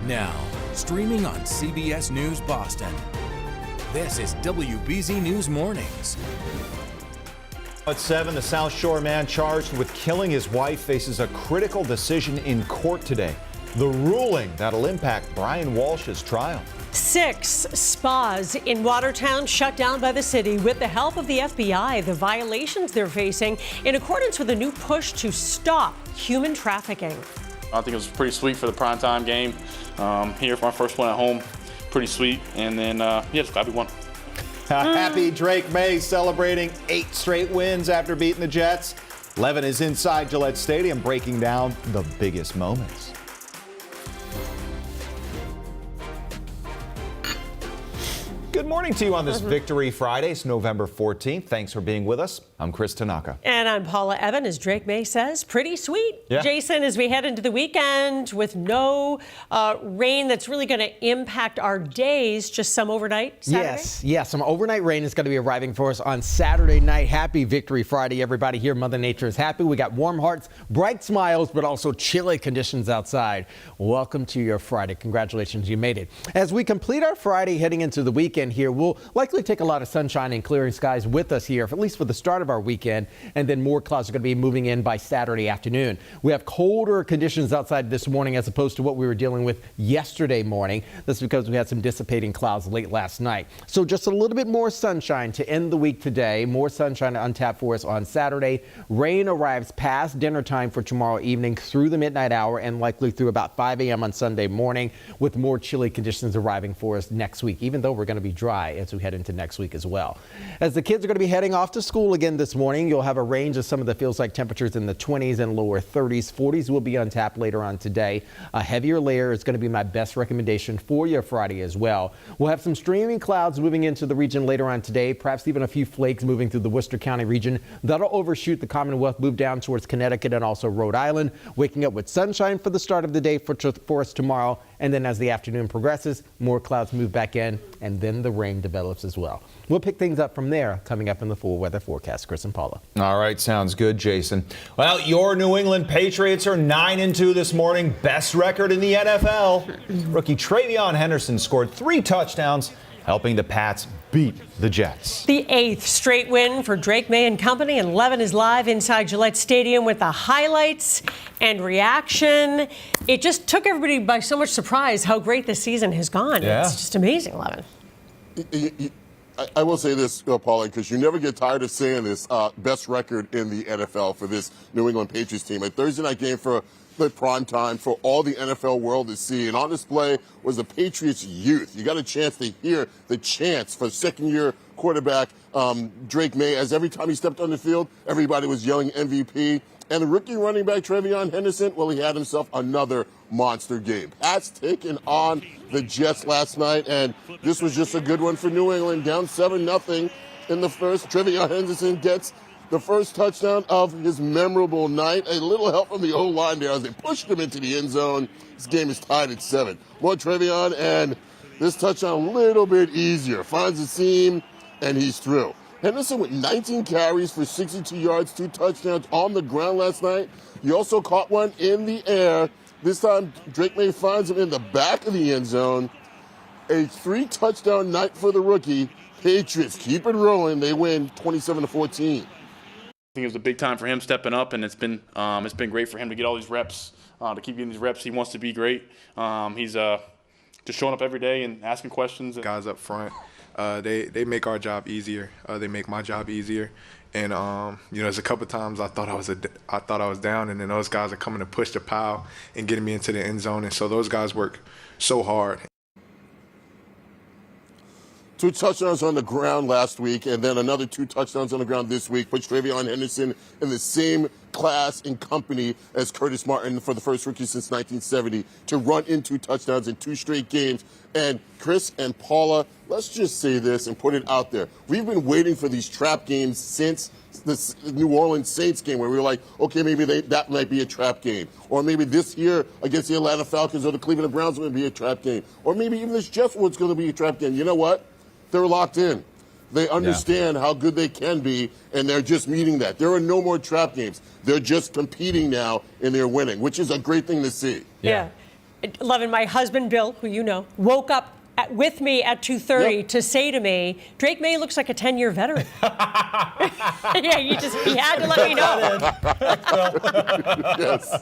Now, streaming on CBS News Boston. This is WBZ News Mornings. At 7, the South Shore man charged with killing his wife faces a critical decision in court today. The ruling that'll impact Brian Walshe's trial. 6 spas in Watertown shut down by the city with the help of the FBI. The violations they're facing in accordance with a new push to stop human trafficking. I think it was pretty sweet for the primetime game. Here for my first one at home, pretty sweet. And then, just glad we won. Happy Drake May celebrating 8 straight wins after beating the Jets. Levin is inside Gillette Stadium breaking down the biggest moments. Good morning to you on this Victory Friday. It's November 14th. Thanks for being with us. I'm Chris Tanaka. And I'm Paula Evan. As Drake May says, pretty sweet. Yeah. Jason, as we head into the weekend with no rain that's really going to impact our days, just some overnight Saturday? Yes, some overnight rain is going to be arriving for us on Saturday night. Happy Victory Friday, everybody. Here, Mother Nature is happy. We got warm hearts, bright smiles, but also chilly conditions outside. Welcome to your Friday. Congratulations, you made it. As we complete our Friday heading into the weekend here, we'll likely take a lot of sunshine and clearing skies with us here, at least for the start of our weekend, and then more clouds are going to be moving in by Saturday afternoon. We have colder conditions outside this morning as opposed to what we were dealing with yesterday morning. That's because we had some dissipating clouds late last night. So just a little bit more sunshine to end the week today. More sunshine to untap for us on Saturday. Rain arrives past dinner time for tomorrow evening through the midnight hour and likely through about 5 a.m. on Sunday morning, with more chilly conditions arriving for us next week, even though we're going to be dry as we head into next week as well. As the kids are going to be heading off to school again this morning, you'll have a range of some of the feels like temperatures in the 20s and lower 30s. 40s will be untapped later on today. A heavier layer is going to be my best recommendation for your Friday as well. We'll have some streaming clouds moving into the region later on today, perhaps even a few flakes moving through the Worcester County region. That'll overshoot the Commonwealth, move down towards Connecticut and also Rhode Island, waking up with sunshine for the start of the day for us tomorrow. And then as the afternoon progresses, more clouds move back in, and then the rain develops as well. We'll pick things up from there coming up in the full weather forecast. Chris and Paula. All right, sounds good, Jason. Well, your New England Patriots are 9-2 this morning, best record in the NFL. Rookie Travion Henderson scored 3 touchdowns, helping the Pats beat the Jets. The 8th straight win for Drake May and company, and Levin is live inside Gillette Stadium with the highlights and reaction. It just took everybody by so much surprise how great this season has gone. Yeah. It's just amazing, Levin. I will say this, Paula, because you never get tired of saying this, best record in the NFL for this New England Patriots team. A Thursday night game for the prime time for all the NFL world to see. And on display was the Patriots youth. You got a chance to hear the chants for second-year quarterback Drake May, as every time he stepped on the field, everybody was yelling MVP. And the rookie running back Travion Henderson, well, he had himself another monster game. Pats taking on the Jets last night, and this was just a good one for New England, down 7-0 in the first. Travion Henderson gets the first touchdown of his memorable night. A little help from the O-line there as they pushed him into the end zone. This game is tied at 7. More Travion, and this touchdown a little bit easier. Finds the seam, and he's through. Henderson with 19 carries for 62 yards, 2 touchdowns on the ground last night. He also caught one in the air. This time, Drake May finds him in the back of the end zone. A 3-touchdown night for the rookie. Patriots keep it rolling. They win 27-14. I think it was a big time for him stepping up, and it's been great for him to get all these reps, to keep getting these reps. He wants to be great. He's just showing up every day and asking questions. Guys up front, they make our job easier. They make my job easier. And there's a couple times I thought I was down, and then those guys are coming to push the pile and getting me into the end zone. And so those guys work so hard. 2 touchdowns on the ground last week, and then another 2 touchdowns on the ground this week. Puts Travion Henderson in the same class and company as Curtis Martin for the first rookie since 1970 to run in 2 touchdowns in 2 straight games. And Chris and Paula, let's just say this and put it out there. We've been waiting for these trap games since the New Orleans Saints game, where we were like, okay, maybe that might be a trap game. Or maybe this year against the Atlanta Falcons or the Cleveland Browns will be a trap game. Or maybe even this Jets one's going to be a trap game. You know what? They're locked in. They understand how good they can be, and they're just meeting that. There are no more trap games. They're just competing now, and they're winning, which is a great thing to see. Yeah. 11, my husband, Bill, who you know, woke up with me at 2:30 to say to me, Drake May looks like a 10-year veteran. Yeah, he had to let me know. Yes.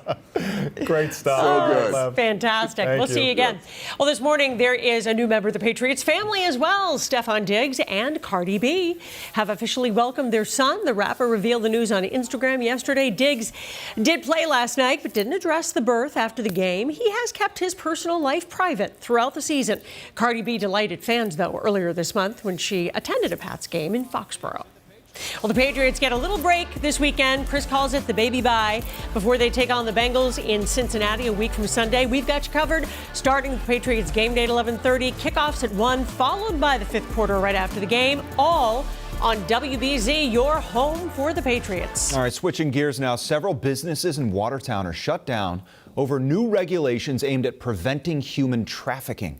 Great stuff. So good. Fantastic. Thank We'll you. see you again. Well, this morning there is a new member of the Patriots family as well. Stefon Diggs and Cardi B have officially welcomed their son. The rapper revealed the news on Instagram yesterday. Diggs did play last night, but didn't address the birth after the game. He has kept his personal life private throughout the season. Cardi B delighted fans, though, earlier this month when she attended a Pats game in Foxborough. Well, the Patriots get a little break this weekend. Chris calls it the baby bye before they take on the Bengals in Cincinnati a week from Sunday. We've got you covered, starting with the Patriots game day at 11:30, kickoffs at 1, followed by the fifth quarter right after the game, all on WBZ, your home for the Patriots. All right, switching gears now. Several businesses in Watertown are shut down over new regulations aimed at preventing human trafficking.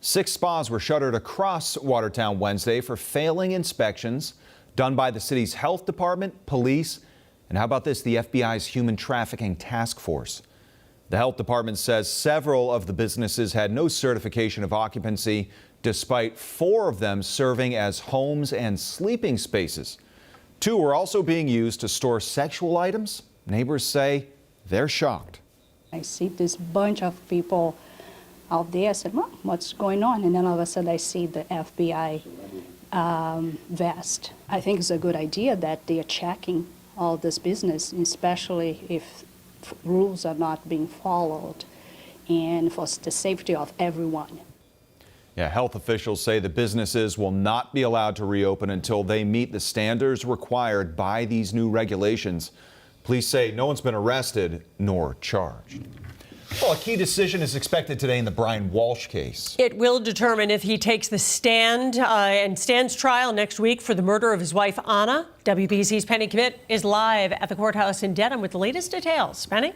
6 spas were shuttered across Watertown Wednesday for failing inspections done by the city's health department, police, and how about this, the FBI's Human Trafficking Task Force. The health department says several of the businesses had no certification of occupancy, despite 4 of them serving as homes and sleeping spaces. 2 were also being used to store sexual items. Neighbors say they're shocked. I see this bunch of people out there. I said, well, what's going on? And then all of a sudden I see the FBI vest. I think it's a good idea that they are checking all this business, especially if rules are not being followed and for the safety of everyone. Yeah, health officials say the businesses will not be allowed to reopen until they meet the standards required by these new regulations. Police say no one's been arrested nor charged. Well, a key decision is expected today in the Brian Walshe case. It will determine if he takes the stand and stands trial next week for the murder of his wife, Anna. WBZ's Penny Kmitt is live at the courthouse in Dedham with the latest details. Penny?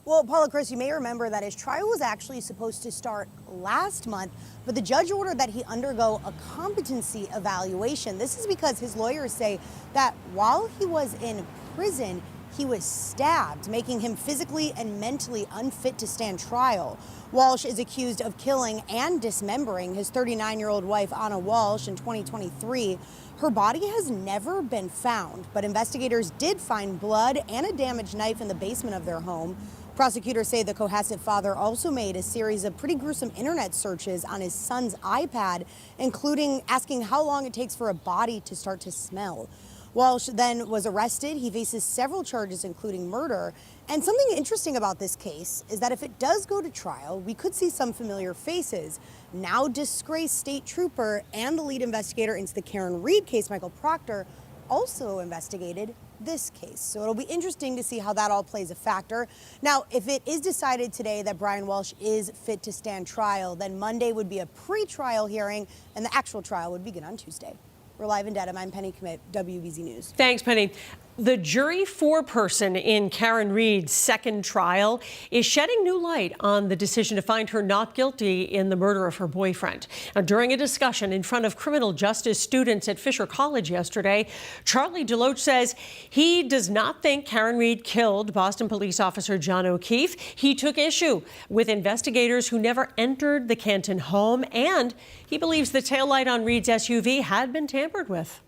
Well, Paula, Chris, you may remember that his trial was actually supposed to start last month, but the judge ordered that he undergo a competency evaluation. This is because his lawyers say that while he was in prison, he was stabbed, making him physically and mentally unfit to stand trial. Walshe is accused of killing and dismembering his 39-year-old wife, Anna Walshe, in 2023. Her body has never been found, but investigators did find blood and a damaged knife in the basement of their home. Prosecutors say the Cohasset father also made a series of pretty gruesome internet searches on his son's iPad, including asking how long it takes for a body to start to smell. Walshe then was arrested. He faces several charges, including murder. And something interesting about this case is that if it does go to trial, we could see some familiar faces. Now disgraced state trooper and the lead investigator into the Karen Reed case, Michael Proctor, also investigated this case. So it'll be interesting to see how that all plays a factor. Now, if it is decided today that Brian Walshe is fit to stand trial, then Monday would be a pre-trial hearing and the actual trial would begin on Tuesday. We're live in Dedham. I'm Penny Kmitt, WBZ News. Thanks, Penny. The jury foreperson in Karen Reed's second trial is shedding new light on the decision to find her not guilty in the murder of her boyfriend. Now, during a discussion in front of criminal justice students at Fisher College yesterday, Charlie Deloach says he does not think Karen Reed killed Boston police officer John O'Keefe. He took issue with investigators who never entered the Canton home, and he believes the taillight on Reed's SUV had been tampered with.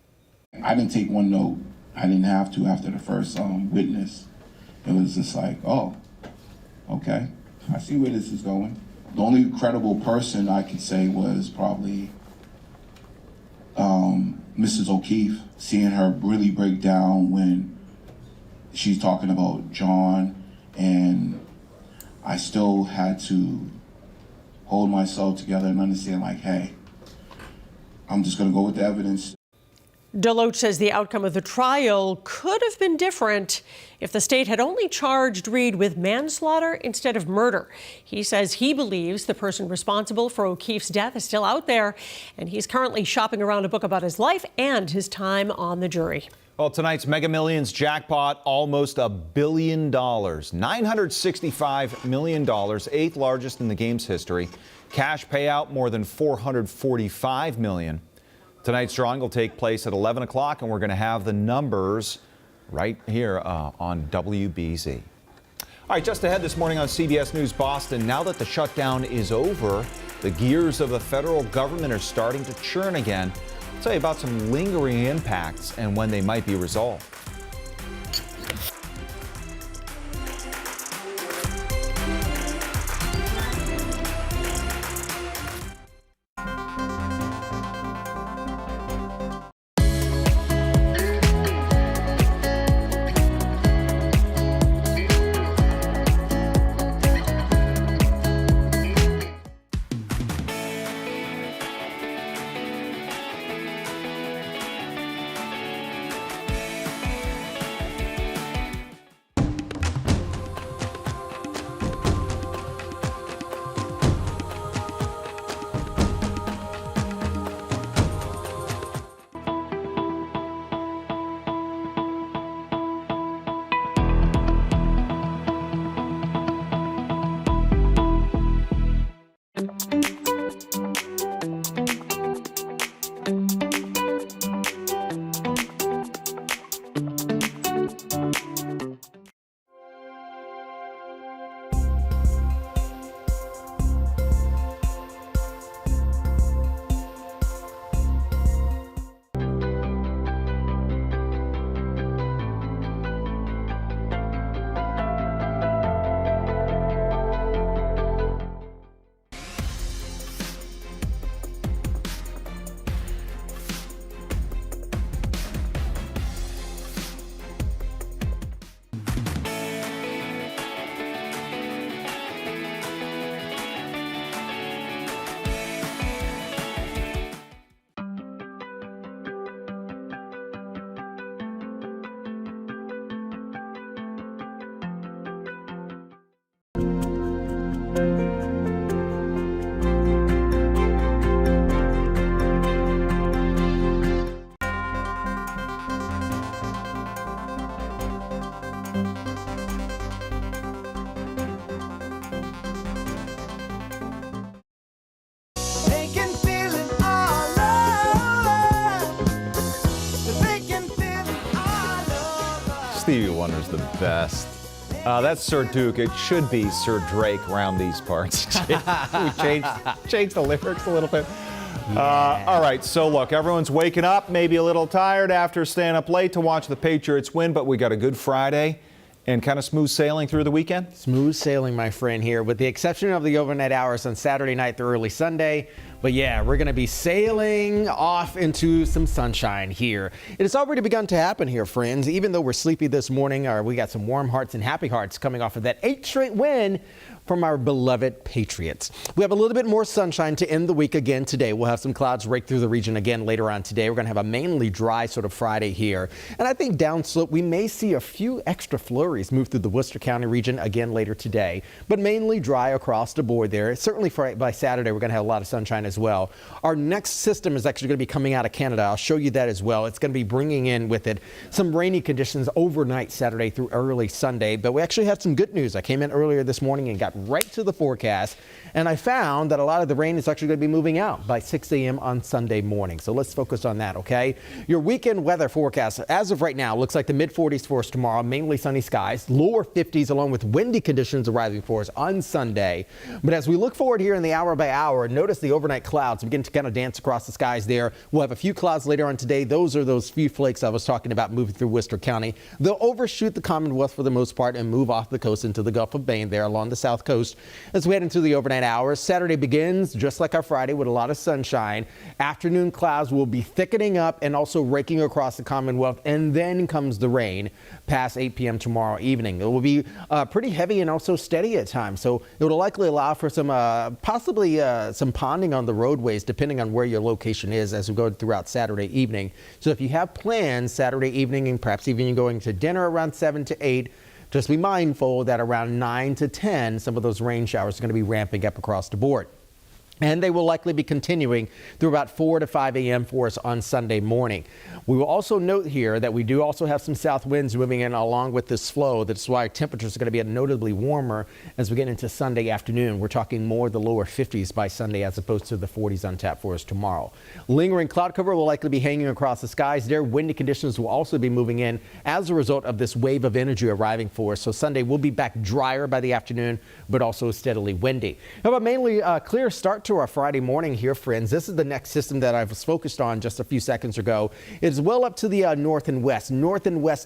I didn't take one note. I didn't have to after the first witness. It was just like, oh, okay, I see where this is going. The only credible person I could say was probably Mrs. O'Keefe, seeing her really break down when she's talking about John, and I still had to hold myself together and understand, like, hey, I'm just gonna go with the evidence. Deloach says the outcome of the trial could have been different if the state had only charged Reed with manslaughter instead of murder. He says he believes the person responsible for O'Keefe's death is still out there, and he's currently shopping around a book about his life and his time on the jury. Well, tonight's Mega Millions jackpot, almost $1 billion, $965 million, 8th largest in the game's history. Cash payout more than $445 million. Tonight's drawing will take place at 11 o'clock, and we're going to have the numbers right here on WBZ. All right, just ahead this morning on CBS News Boston, now that the shutdown is over, the gears of the federal government are starting to churn again. I'll tell you about some lingering impacts and when they might be resolved. Stevie Wonder's the best. That's Sir Duke. It should be Sir Drake around these parts. We changed the lyrics a little bit. All right, so look, everyone's waking up, maybe a little tired after staying up late to watch the Patriots win, but we got a good Friday and kind of smooth sailing through the weekend? Smooth sailing, my friend, here, with the exception of the overnight hours on Saturday night through early Sunday. But yeah, we're going to be sailing off into some sunshine here. It has already begun to happen here, friends. Even though we're sleepy this morning, we got some warm hearts and happy hearts coming off of that 8th straight win from our beloved Patriots. We have a little bit more sunshine to end the week again today. We'll have some clouds break through the region again later on today. We're going to have a mainly dry sort of Friday here. And I think downslope, we may see a few extra flurries move through the Worcester County region again later today, but mainly dry across the board there. Certainly by Saturday, we're going to have a lot of sunshine as well. Our next system is actually going to be coming out of Canada. I'll show you that as well. It's going to be bringing in with it some rainy conditions overnight Saturday through early Sunday. But we actually have some good news. I came in earlier this morning and got right to the forecast, and I found that a lot of the rain is actually going to be moving out by 6 a.m. on Sunday morning. So let's focus on that, okay? Your weekend weather forecast, as of right now, looks like the mid-40s for us tomorrow, mainly sunny skies, lower 50s along with windy conditions arriving for us on Sunday. But as we look forward here in the hour by hour, notice the overnight clouds begin to kind of dance across the skies there. We'll have a few clouds later on today. Those are those few flakes I was talking about moving through Worcester County. They'll overshoot the Commonwealth for the most part and move off the coast into the Gulf of Maine there along the south coast. As we head into the overnight hours, Saturday begins just like our Friday with a lot of sunshine. Afternoon clouds will be thickening up and also raking across the Commonwealth, and then comes the rain past 8 p.m. tomorrow evening. It will be pretty heavy and also steady at times, so it will likely allow for some possibly some ponding on the roadways depending on where your location is as we go throughout Saturday evening. So if you have plans Saturday evening and perhaps even going to dinner around 7 to 8, just be mindful that around 9 to 10, some of those rain showers are going to be ramping up across the board. And they will likely be continuing through about 4 to 5 a.m. for us on Sunday morning. We will also note here that we do also have some south winds moving in along with this flow. That's why temperatures are going to be notably warmer as we get into Sunday afternoon. We're talking more the lower 50s by Sunday as opposed to the 40s on tap for us tomorrow. Lingering cloud cover will likely be hanging across the skies there. Windy conditions will also be moving in as a result of this wave of energy arriving for us. So Sunday will be back drier by the afternoon, but also steadily windy. How about mainly a clear start to our Friday morning here, friends. This is the next system that I was focused on just a few seconds ago. It's well up to the north and west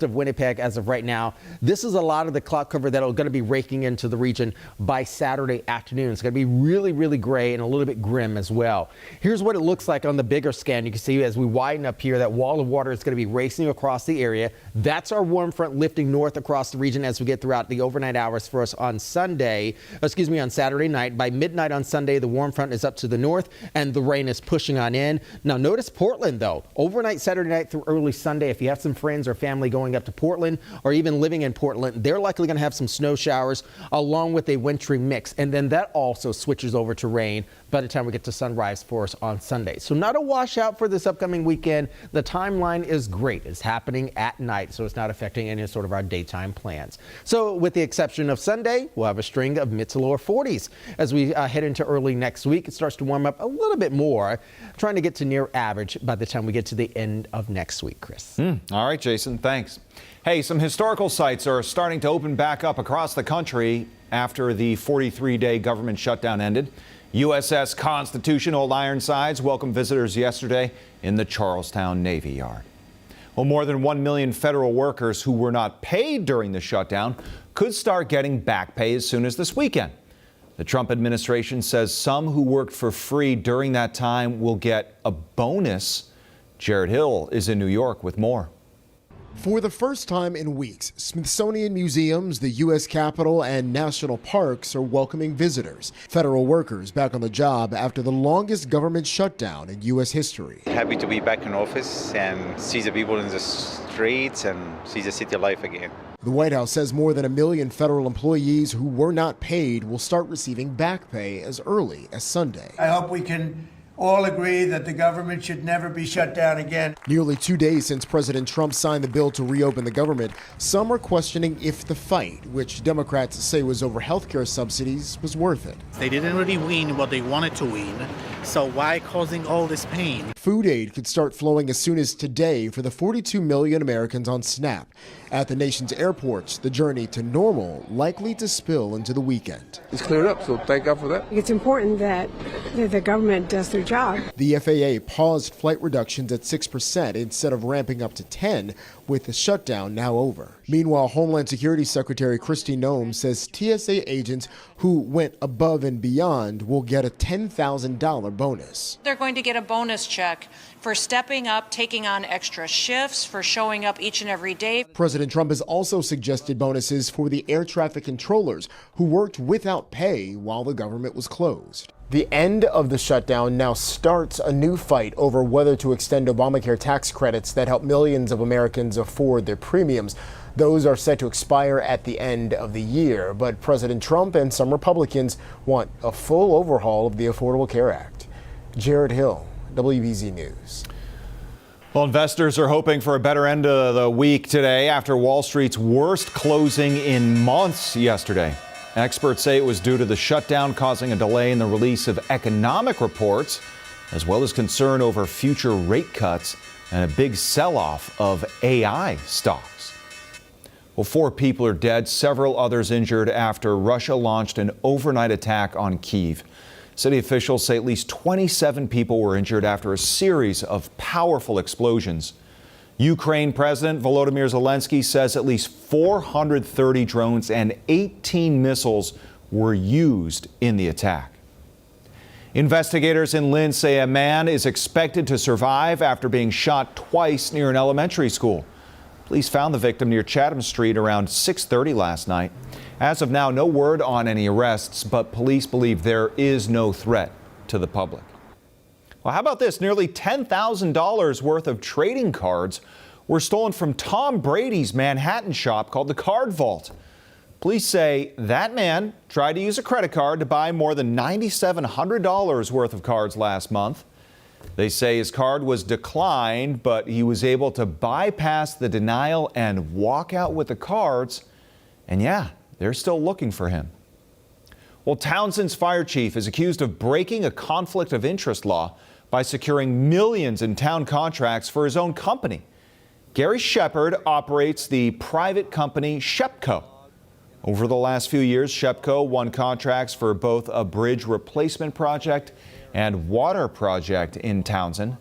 of Winnipeg as of right now. This is a lot of the cloud cover that are going to be raking into the region by Saturday afternoon. It's going to be really, really gray and a little bit grim as well. Here's what it looks like on the bigger scan. You can see as we widen up here, that wall of water is going to be racing across the area. That's our warm front lifting north across the region as we get throughout the overnight hours for us on Saturday night. By midnight on Sunday, the warm front is up to the north and the rain is pushing on in. Now notice Portland though, overnight Saturday night through early Sunday. If you have some friends or family going up to Portland or even living in Portland, they're likely going to have some snow showers along with a wintry mix. And then that also switches over to rain by the time we get to sunrise for us on Sunday. So not a washout for this upcoming weekend. The timeline is great. It's happening at night, so it's not affecting any sort of our daytime plans. So with the exception of Sunday, we'll have a string of mid to lower 40s. As we head into early next week, it starts to warm up a little bit more, trying to get to near average by the time we get to the end of next week, Chris. All right, Jason, thanks. Hey, some historical sites are starting to open back up across the country after the 43-day government shutdown ended. USS Constitution Old Ironsides welcomed visitors yesterday in the Charlestown Navy Yard. Well, more than 1 million federal workers who were not paid during the shutdown could start getting back pay as soon as this weekend. The Trump administration says some who worked for free during that time will get a bonus. Jared Hill is in New York with more. For the first time in weeks, Smithsonian museums, the U.S. Capitol, and national parks are welcoming visitors. Federal workers back on the job after the longest government shutdown in U.S. history. Happy to be back in office and see the people in the streets and see the city life again. The White House says more than 1 million federal employees who were not paid will start receiving back pay as early as Sunday. I hope we can all agree that the government should never be shut down again. Nearly 2 days since President Trump signed the bill to reopen the government, some are questioning if the fight, which Democrats say was over health care subsidies, was worth it. They didn't really win what they wanted to win, so why causing all this pain? Food aid could start flowing as soon as today for the 42 million Americans on SNAP. At the nation's airports, the journey to normal likely to spill into the weekend. It's cleared up, so thank God for that. It's important that the government does their job. The FAA paused flight reductions at 6% instead of ramping up to 10%, with the shutdown now over. Meanwhile, Homeland Security Secretary Kristi Noem says TSA agents who went above and beyond will get a $10,000 bonus. They're going to get a bonus check for stepping up, taking on extra shifts, for showing up each and every day. President Trump has also suggested bonuses for the air traffic controllers who worked without pay while the government was closed. The end of the shutdown now starts a new fight over whether to extend Obamacare tax credits that help millions of Americans afford their premiums. Those are set to expire at the end of the year, but President Trump and some Republicans want a full overhaul of the Affordable Care Act. Jared Hill, WBZ News. Well, investors are hoping for a better end of the week today after Wall Street's worst closing in months yesterday. Experts say it was due to the shutdown causing a delay in the release of economic reports, as well as concern over future rate cuts and a big sell-off of AI stocks. Well, 4 people are dead, several others injured after Russia launched an overnight attack on Kyiv. City officials say at least 27 people were injured after a series of powerful explosions. Ukraine President Volodymyr Zelensky says at least 430 drones and 18 missiles were used in the attack. Investigators in Lynn say a man is expected to survive after being shot twice near an elementary school. Police found the victim near Chatham Street around 6:30 last night. As of now, no word on any arrests, but police believe there is no threat to the public. Well, how about this? Nearly $10,000 worth of trading cards were stolen from Tom Brady's Manhattan shop called the Card Vault. Police say that man tried to use a credit card to buy more than $9,700 worth of cards last month. They say his card was declined, but he was able to bypass the denial and walk out with the cards. And yeah, they're still looking for him. Well, Townsend's fire chief is accused of breaking a conflict of interest law by securing millions in town contracts for his own company. Gary Shepard operates the private company Shepco. Over the last few years, Shepco won contracts for both a bridge replacement project and water project in Townsend.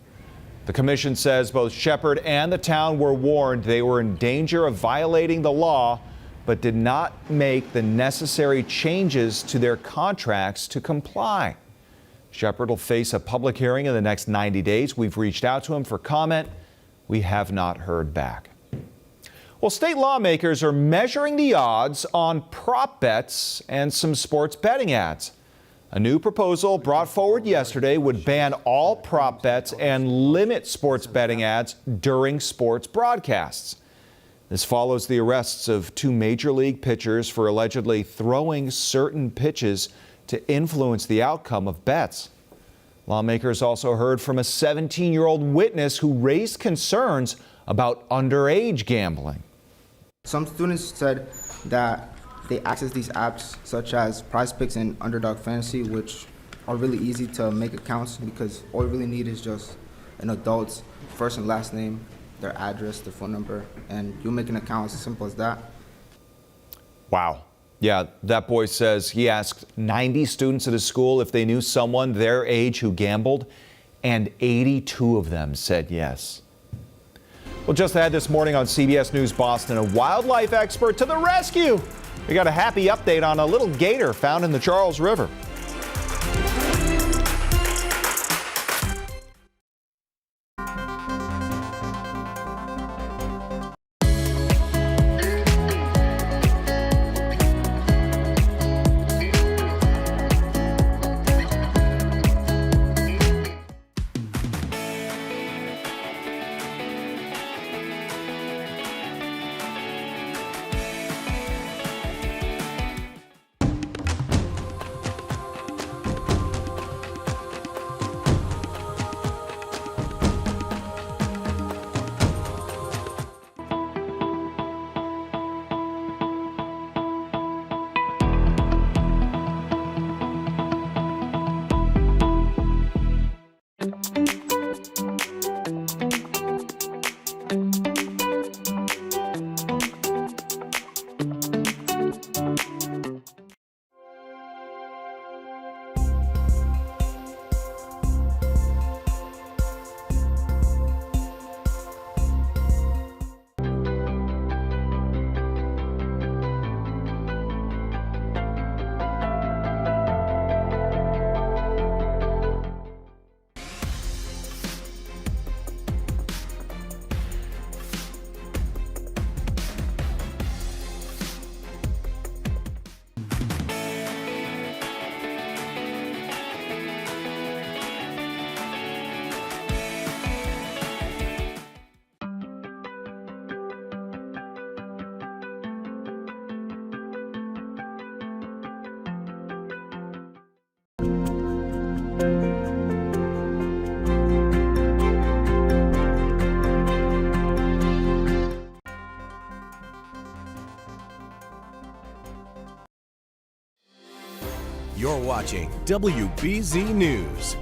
The commission says both Shepard and the town were warned they were in danger of violating the law, but did not make the necessary changes to their contracts to comply. Shepard will face a public hearing in the next 90 days. We've reached out to him for comment. We have not heard back. Well, state lawmakers are measuring the odds on prop bets and some sports betting ads. A new proposal brought forward yesterday would ban all prop bets and limit sports betting ads during sports broadcasts. This follows the arrests of two major league pitchers for allegedly throwing certain pitches to influence the outcome of bets. Lawmakers also heard from a 17-year-old witness who raised concerns about underage gambling. Some students said that they access these apps such as Prize Picks and Underdog Fantasy, which are really easy to make accounts because all you really need is just an adult's first and last name, their address, their phone number, and you make an account as simple as that. Wow. Yeah, that boy says he asked 90 students at his school if they knew someone their age who gambled, and 82 of them said yes. Well, just ahead this morning on CBS News Boston, a wildlife expert to the rescue. We got a happy update on a little gator found in the Charles River. You're watching WBZ News.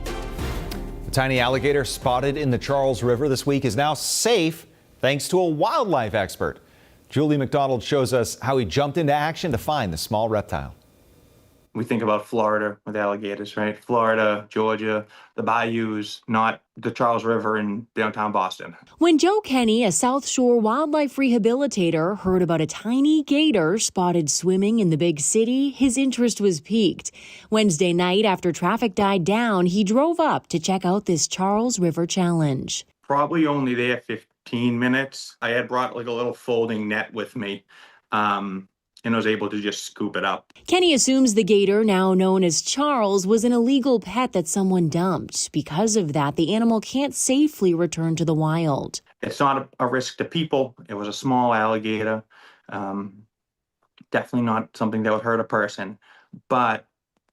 The tiny alligator spotted in the Charles River this week is now safe thanks to a wildlife expert. Julie McDonald shows us how he jumped into action to find the small reptile. We think about Florida with alligators, right? Florida, Georgia, the bayous, not the Charles River in downtown Boston. When Joe Kenny, a South Shore wildlife rehabilitator, heard about a tiny gator spotted swimming in the big city, his interest was piqued. Wednesday night, after traffic died down, he drove up to check out this Charles River challenge. Probably only there 15 minutes. I had brought like a little folding net with me. And was able to just scoop it up. Kenny assumes the gator, now known as Charles, was an illegal pet that someone dumped. Because of that, the animal can't safely return to the wild. It's not a risk to people. It was a small alligator. Definitely not something that would hurt a person, but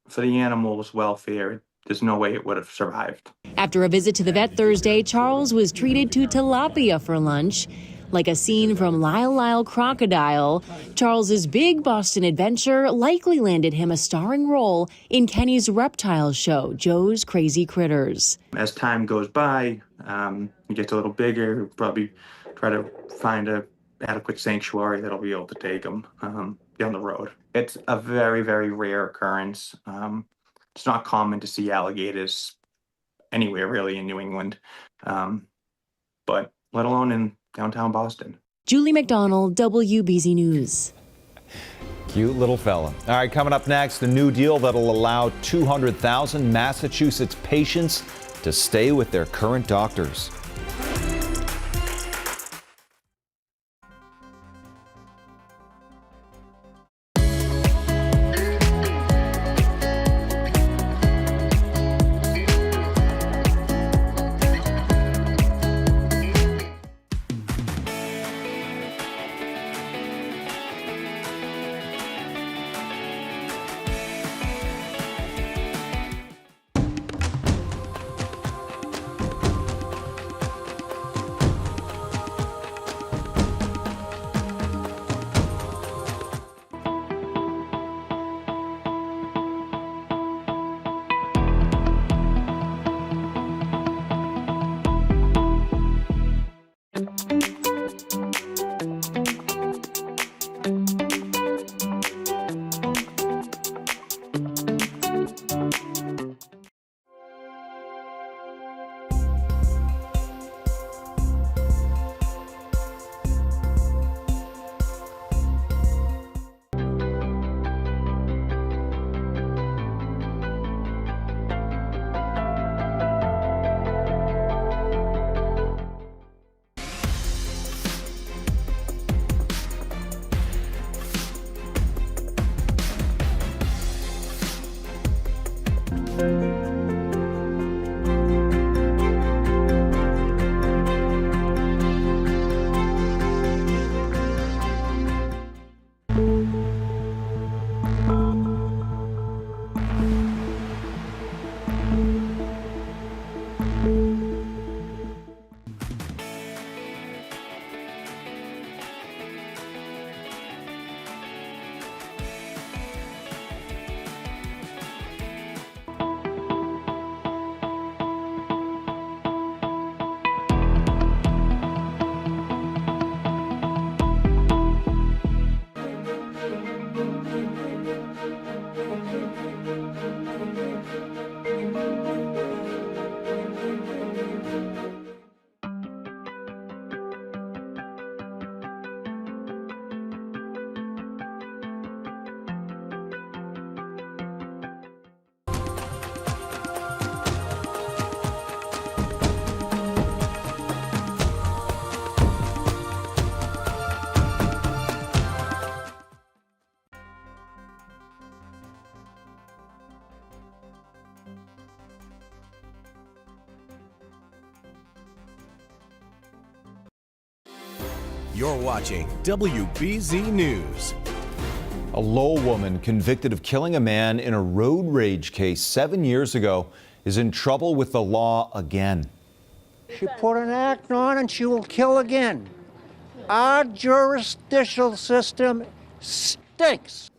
for the animal's welfare, there's no way it would have survived. After a visit to the vet Thursday, Charles was treated to tilapia for lunch. Like a scene from Lyle Lyle Crocodile, Charles's big Boston adventure likely landed him a starring role in Kenny's reptile show, Joe's Crazy Critters. As time goes by, he gets a little bigger, he'll probably try to find a adequate sanctuary that'll be able to take him down the road. It's a very, very rare occurrence. It's not common to see alligators anywhere really in New England, but let alone in downtown Boston. Julie McDonald, WBZ News. Cute little fella. All right, coming up next, a new deal that'll allow 200,000 Massachusetts patients to stay with their current doctors. You're watching WBZ News. A Lowell woman convicted of killing a man in a road rage case 7 years ago is in trouble with the law again. She put an act on and she will kill again. Our jurisdictional system stinks.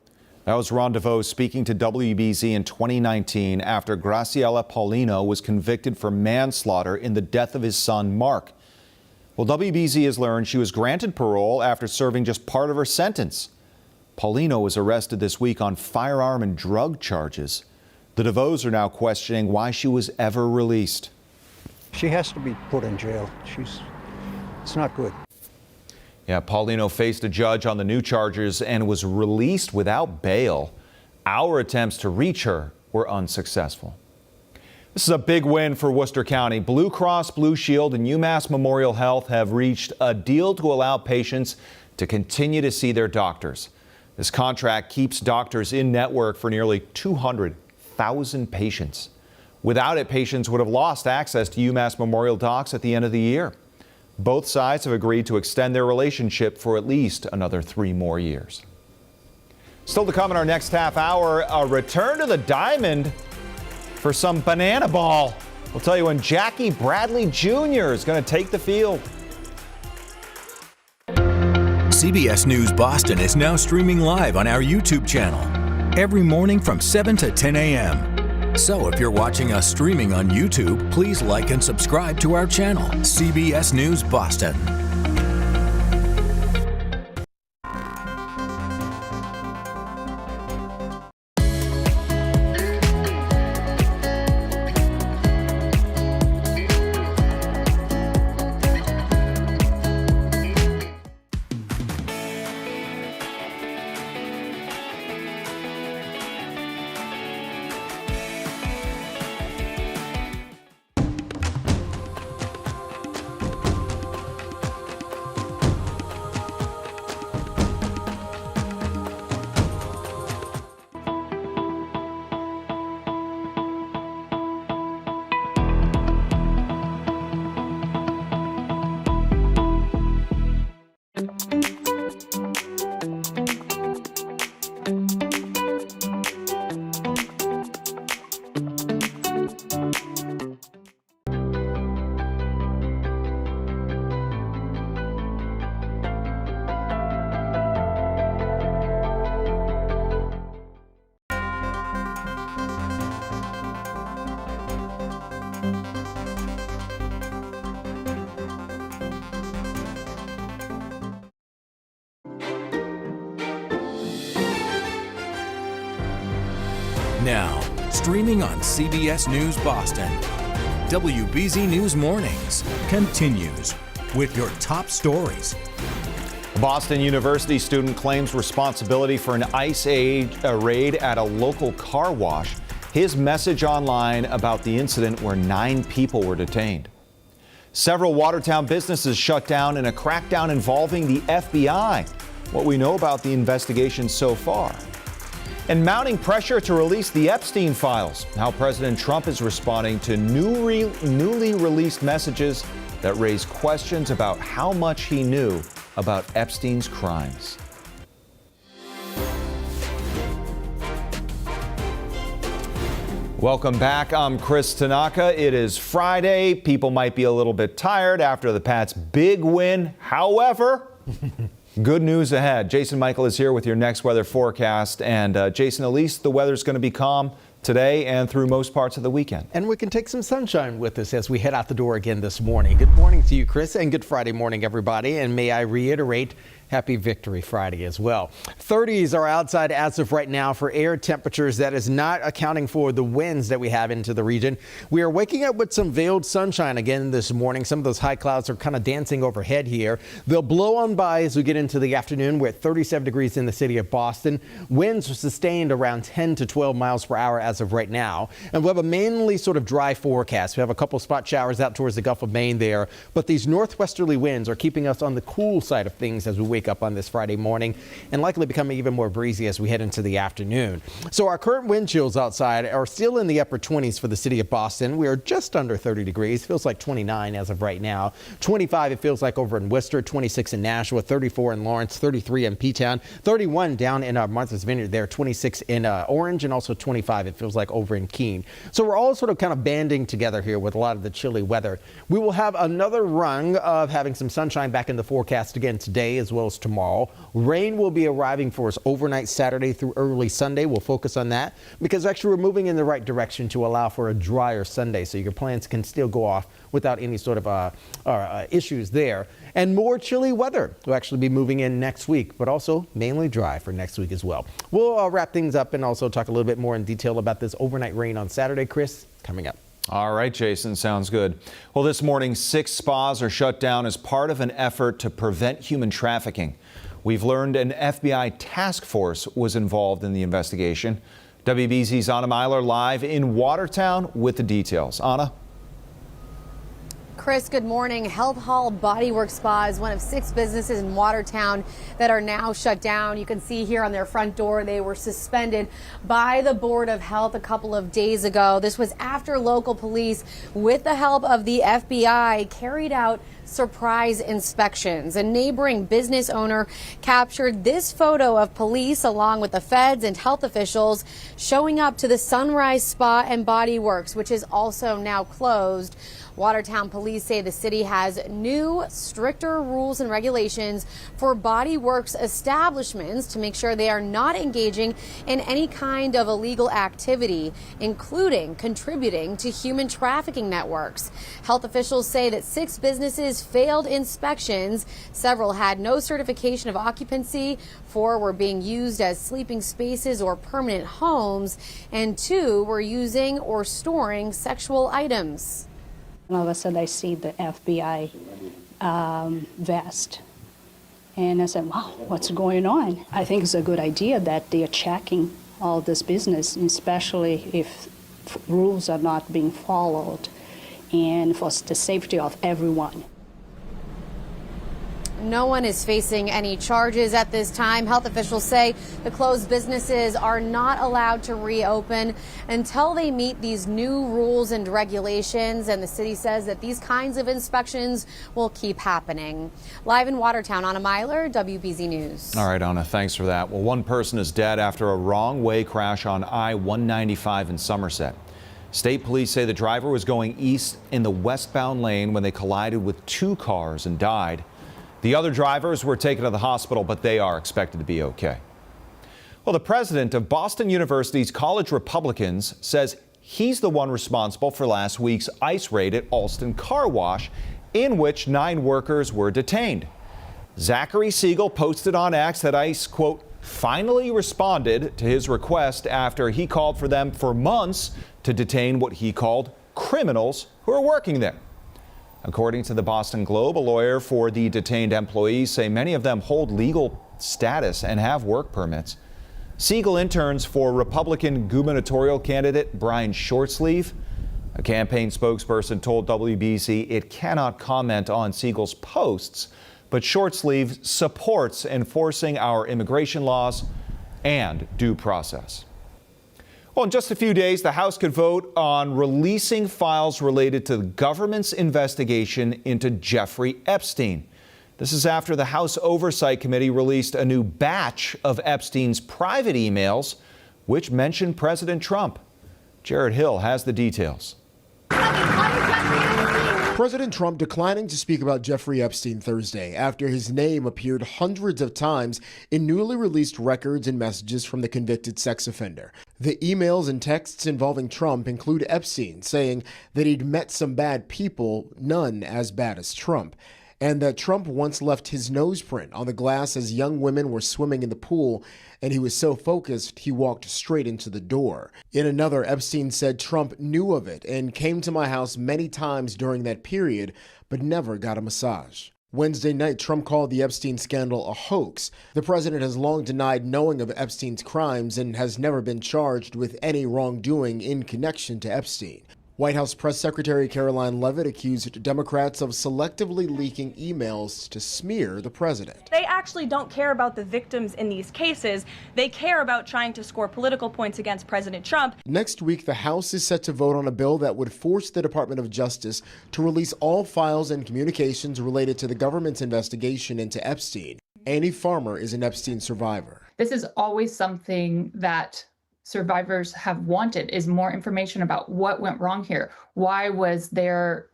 That was Ron DeVos speaking to WBZ in 2019 after Graciela Paulino was convicted for manslaughter in the death of his son, Mark. Well, WBZ has learned she was granted parole after serving just part of her sentence. Paulino was arrested this week on firearm and drug charges. The DeVos are now questioning why she was ever released. She has to be put in jail. It's not good. Yeah, Paulino faced a judge on the new charges and was released without bail. Our attempts to reach her were unsuccessful. This is a big win for Worcester County. Blue Cross Blue Shield and UMass Memorial Health have reached a deal to allow patients to continue to see their doctors. This contract keeps doctors in network for nearly 200,000 patients. Without it, patients would have lost access to UMass Memorial docs at the end of the year. Both sides have agreed to extend their relationship for at least another 3 more years. Still to come in our next half hour, a return to the diamond for some banana ball. We'll tell you when Jackie Bradley Jr. is going to take the field. CBS News Boston is now streaming live on our YouTube channel every morning from 7 to 10 a.m. So if you're watching us streaming on YouTube, please like and subscribe to our channel, CBS News Boston. Now, streaming on CBS News Boston, WBZ News Mornings continues with your top stories. A Boston University student claims responsibility for an ICE raid at a local car wash. His message online about the incident where 9 people were detained. Several Watertown businesses shut down in a crackdown involving the FBI. What we know about the investigation so far. And mounting pressure to release the Epstein files. How President Trump is responding to newly released messages that raise questions about how much he knew about Epstein's crimes. Welcome back. I'm Chris Tanaka. It is Friday. People might be a little bit tired after the Pats' big win. However, good news ahead. Jason Michael is here with your next weather forecast. And Jason, at least the weather's going to be calm today and through most parts of the weekend. And we can take some sunshine with us as we head out the door again this morning. Good morning to you, Chris, and good Friday morning, everybody. And may I reiterate, happy Victory Friday as well. 30s are outside as of right now for air temperatures. That is not accounting for the winds that we have into the region. We are waking up with some veiled sunshine again this morning. Some of those high clouds are kind of dancing overhead here. They'll blow on by as we get into the afternoon. We're at 37 degrees in the city of Boston. Winds are sustained around 10 to 12 miles per hour as of right now. And we'll have a mainly sort of dry forecast. We have a couple spot showers out towards the Gulf of Maine there. But these northwesterly winds are keeping us on the cool side of things as we wake up on this Friday morning, and likely becoming even more breezy as we head into the afternoon. So our current wind chills outside are still in the upper 20s for the city of Boston. We are just under 30 degrees. Feels like 29 as of right now. 25 it feels like over in Worcester, 26 in Nashua, 34 in Lawrence, 33 in P-Town, 31 down in Martha's Vineyard there, 26 in Orange, and also 25 it feels like over in Keene. So we're all sort of kind of banding together here with a lot of the chilly weather. We will have another run of having some sunshine back in the forecast again today as well as tomorrow. Rain will be arriving for us overnight Saturday through early Sunday. We'll focus on that because actually we're moving in the right direction to allow for a drier Sunday, so your plans can still go off without any sort of issues there. And more chilly weather will actually be moving in next week, but also mainly dry for next week as well. We'll wrap things up and also talk a little bit more in detail about this overnight rain on Saturday, Chris, coming up. All right, Jason, sounds good. Well, this morning, 6 spas are shut down as part of an effort to prevent human trafficking. We've learned an FBI task force was involved in the investigation. WBZ's Anna Myler live in Watertown with the details. Anna? Chris, good morning. Health Hall Bodywork Spa is one of 6 businesses in Watertown that are now shut down. You can see here on their front door they were suspended by the Board of Health a couple of days ago. This was after local police, with the help of the FBI, carried out surprise inspections. A neighboring business owner captured this photo of police along with the feds and health officials showing up to the Sunrise Spa and Body Works, which is also now closed. Watertown police say the city has new, stricter rules and regulations for Body Works establishments to make sure they are not engaging in any kind of illegal activity, including contributing to human trafficking networks. Health officials say that 6 businesses failed inspections. Several had no certification of occupancy, 4 were being used as sleeping spaces or permanent homes, and 2 were using or storing sexual items. All of a sudden, I see the FBI vest. And I said, wow, what's going on? I think it's a good idea that they are checking all this business, especially if rules are not being followed, and for the safety of everyone. No one is facing any charges at this time. Health officials say the closed businesses are not allowed to reopen until they meet these new rules and regulations. And the city says that these kinds of inspections will keep happening. Live in Watertown, Anna Myler, WBZ News. All right, Anna, thanks for that. Well, one person is dead after a wrong-way crash on I-195 in Somerset. State police say the driver was going east in the westbound lane when they collided with 2 cars and died. The other drivers were taken to the hospital, but they are expected to be okay. Well, the president of Boston University's College Republicans says he's the one responsible for last week's ICE raid at Alston Car Wash, in which 9 workers were detained. Zachary Siegel posted on X that ICE, quote, finally responded to his request after he called for them for months to detain what he called criminals who are working there. According to the Boston Globe, a lawyer for the detained employees say many of them hold legal status and have work permits. Siegel interns for Republican gubernatorial candidate Brian Shortsleeve. A campaign spokesperson told WBC it cannot comment on Siegel's posts, but Shortsleeve supports enforcing our immigration laws and due process. Well, in just a few days, the House could vote on releasing files related to the government's investigation into Jeffrey Epstein. This is after the House Oversight Committee released a new batch of Epstein's private emails, which mentioned President Trump. Jared Hill has the details. President Trump declining to speak about Jeffrey Epstein Thursday after his name appeared hundreds of times in newly released records and messages from the convicted sex offender. The emails and texts involving Trump include Epstein saying that he'd met some bad people, none as bad as Trump, and that Trump once left his nose print on the glass as young women were swimming in the pool, and he was so focused he walked straight into the door. In another, Epstein said Trump knew of it and came to my house many times during that period, but never got a massage. Wednesday night, Trump called the Epstein scandal a hoax. The president has long denied knowing of Epstein's crimes and has never been charged with any wrongdoing in connection to Epstein. White House Press Secretary Caroline Leavitt accused Democrats of selectively leaking emails to smear the president. They actually don't care about the victims in these cases. They care about trying to score political points against President Trump. Next week, the House is set to vote on a bill that would force the Department of Justice to release all files and communications related to the government's investigation into Epstein. Annie Farmer is an Epstein survivor. This is always something that survivors have wanted, is more information about what went wrong here. Why didn't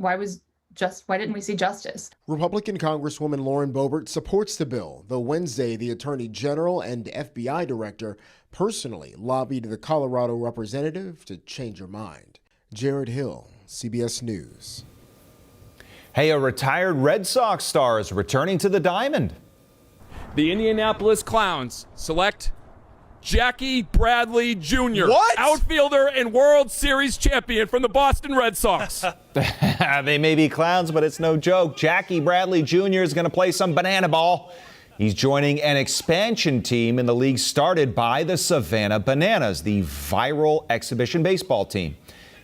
we see justice? Republican Congresswoman Lauren Boebert supports the bill, though Wednesday the Attorney General and FBI Director personally lobbied the Colorado representative to change her mind. Jared Hill, CBS News. Hey, a retired Red Sox star is returning to the diamond. The Indianapolis Clowns select Jackie Bradley Jr., What? outfielder and World Series champion from the Boston Red Sox. They may be clowns, but it's no joke. Jackie Bradley Jr. is going to play some banana ball. He's joining an expansion team in the league started by the Savannah Bananas, the viral exhibition baseball team.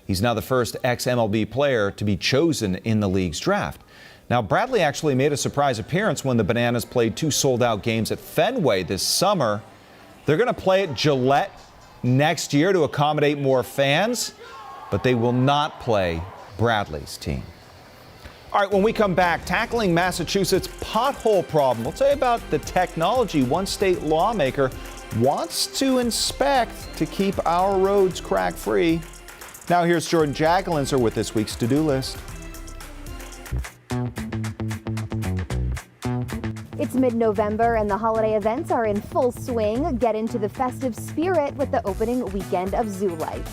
He's now the first ex-MLB player to be chosen in the league's draft. Now, Bradley actually made a surprise appearance when the Bananas played 2 sold-out games at Fenway this summer. They're going to play at Gillette next year to accommodate more fans, but they will not play Bradley's team. All right, when we come back, tackling Massachusetts' pothole problem. We'll tell you about the technology one state lawmaker wants to inspect to keep our roads crack-free. Now here's Jordan Jagalinzer with this week's to-do list. It's mid-November and the holiday events are in full swing. Get into the festive spirit with the opening weekend of Zoo Lights.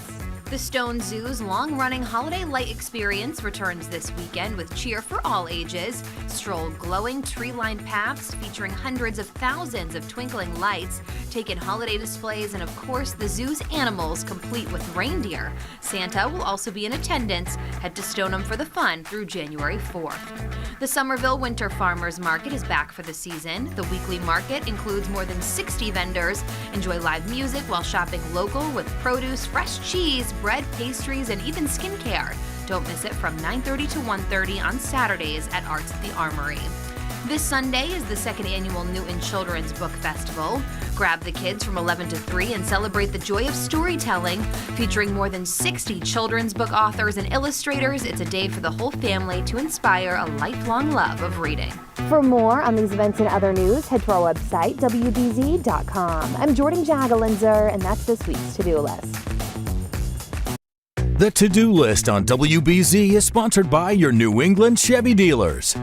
The Stone Zoo's long-running holiday light experience returns this weekend with cheer for all ages. Stroll glowing tree-lined paths featuring hundreds of thousands of twinkling lights, take in holiday displays, and of course the zoo's animals complete with reindeer. Santa will also be in attendance. Head to Stoneham for the fun through January 4th. The Somerville Winter Farmers Market is back for the season. The weekly market includes more than 60 vendors. Enjoy live music while shopping local with produce, fresh cheese, bread, pastries, and even skincare. Don't miss it from 9:30 to 1:30 on Saturdays at Arts at the Armory. This Sunday is the second annual Newton Children's Book Festival. Grab the kids from 11 to 3 and celebrate the joy of storytelling. Featuring more than 60 children's book authors and illustrators, it's a day for the whole family to inspire a lifelong love of reading. For more on these events and other news, head to our website, WBZ.com. I'm Jordan Jagalinzer, and that's this week's to-do list. The to-do list on WBZ is sponsored by your New England Chevy dealers.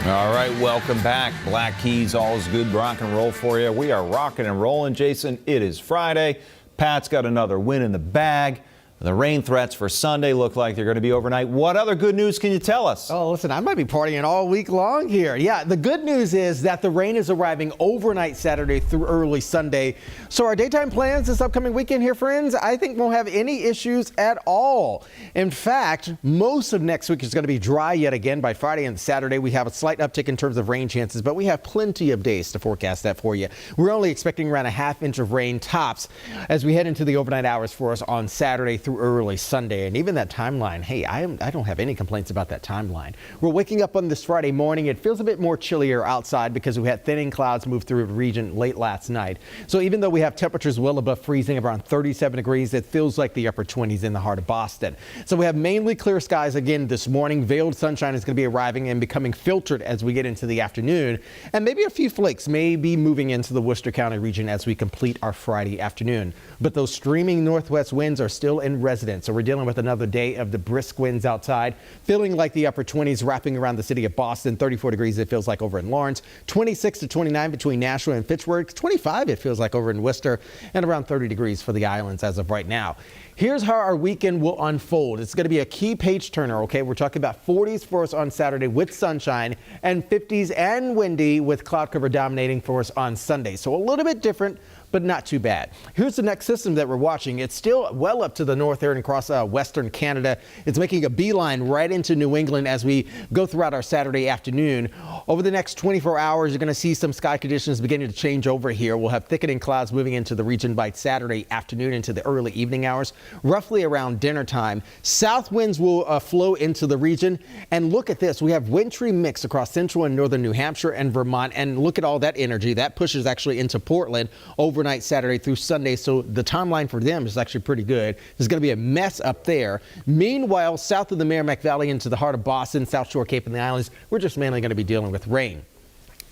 All right, welcome back. Black Keys, all is good rock and roll for you. We are rocking and rolling, Jason. It is Friday. Pat's got another win in the bag. The rain threats for Sunday look like they're going to be overnight. What other good news can you tell us? Oh, listen, I might be partying all week long here. Yeah, the good news is that the rain is arriving overnight Saturday through early Sunday. So our daytime plans this upcoming weekend here, friends, I think won't have any issues at all. In fact, most of next week is going to be dry yet again. By Friday and Saturday, we have a slight uptick in terms of rain chances, but we have plenty of days to forecast that for you. We're only expecting around a half inch of rain tops as we head into the overnight hours for us on Saturday through early Sunday, and even that timeline, hey, I don't have any complaints about that timeline. We're waking up on this Friday morning. It feels a bit more chillier outside because we had thinning clouds move through the region late last night. So even though we have temperatures well above freezing, around 37 degrees, it feels like the upper 20s in the heart of Boston. So we have mainly clear skies again this morning. Veiled sunshine is going to be arriving and becoming filtered as we get into the afternoon, and maybe a few flakes may be moving into the Worcester County region as we complete our Friday afternoon. But those streaming northwest winds are still in residence, so we're dealing with another day of the brisk winds outside, feeling like the upper 20s wrapping around the city of Boston. 34 degrees it feels like over in Lawrence, 26 to 29 between Nashua and Fitchburg, 25 it feels like over in Worcester, and around 30 degrees for the islands as of right now. Here's how our weekend will unfold. It's going to be a key page turner, okay? We're talking about 40s for us on Saturday with sunshine, and 50s and windy with cloud cover dominating for us on Sunday. So a little bit different, but not too bad. Here's the next system that we're watching. It's still well up to the north here and across western Canada. It's making a beeline right into New England as we go throughout our Saturday afternoon. Over the next 24 hours, you're going to see some sky conditions beginning to change over here. We'll have thickening clouds moving into the region by Saturday afternoon into the early evening hours, roughly around dinner time. South winds will flow into the region. And look at this. We have wintry mix across central and northern New Hampshire and Vermont. And look at all that energy. That pushes actually into Portland overnight Saturday through Sunday. So the timeline for them is actually pretty good. There's going to be a mess up there. Meanwhile, south of the Merrimack Valley into the heart of Boston, South Shore, Cape and the Islands, we're just mainly going to be dealing with rain.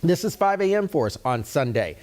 This is 5 a.m. for us on Sunday.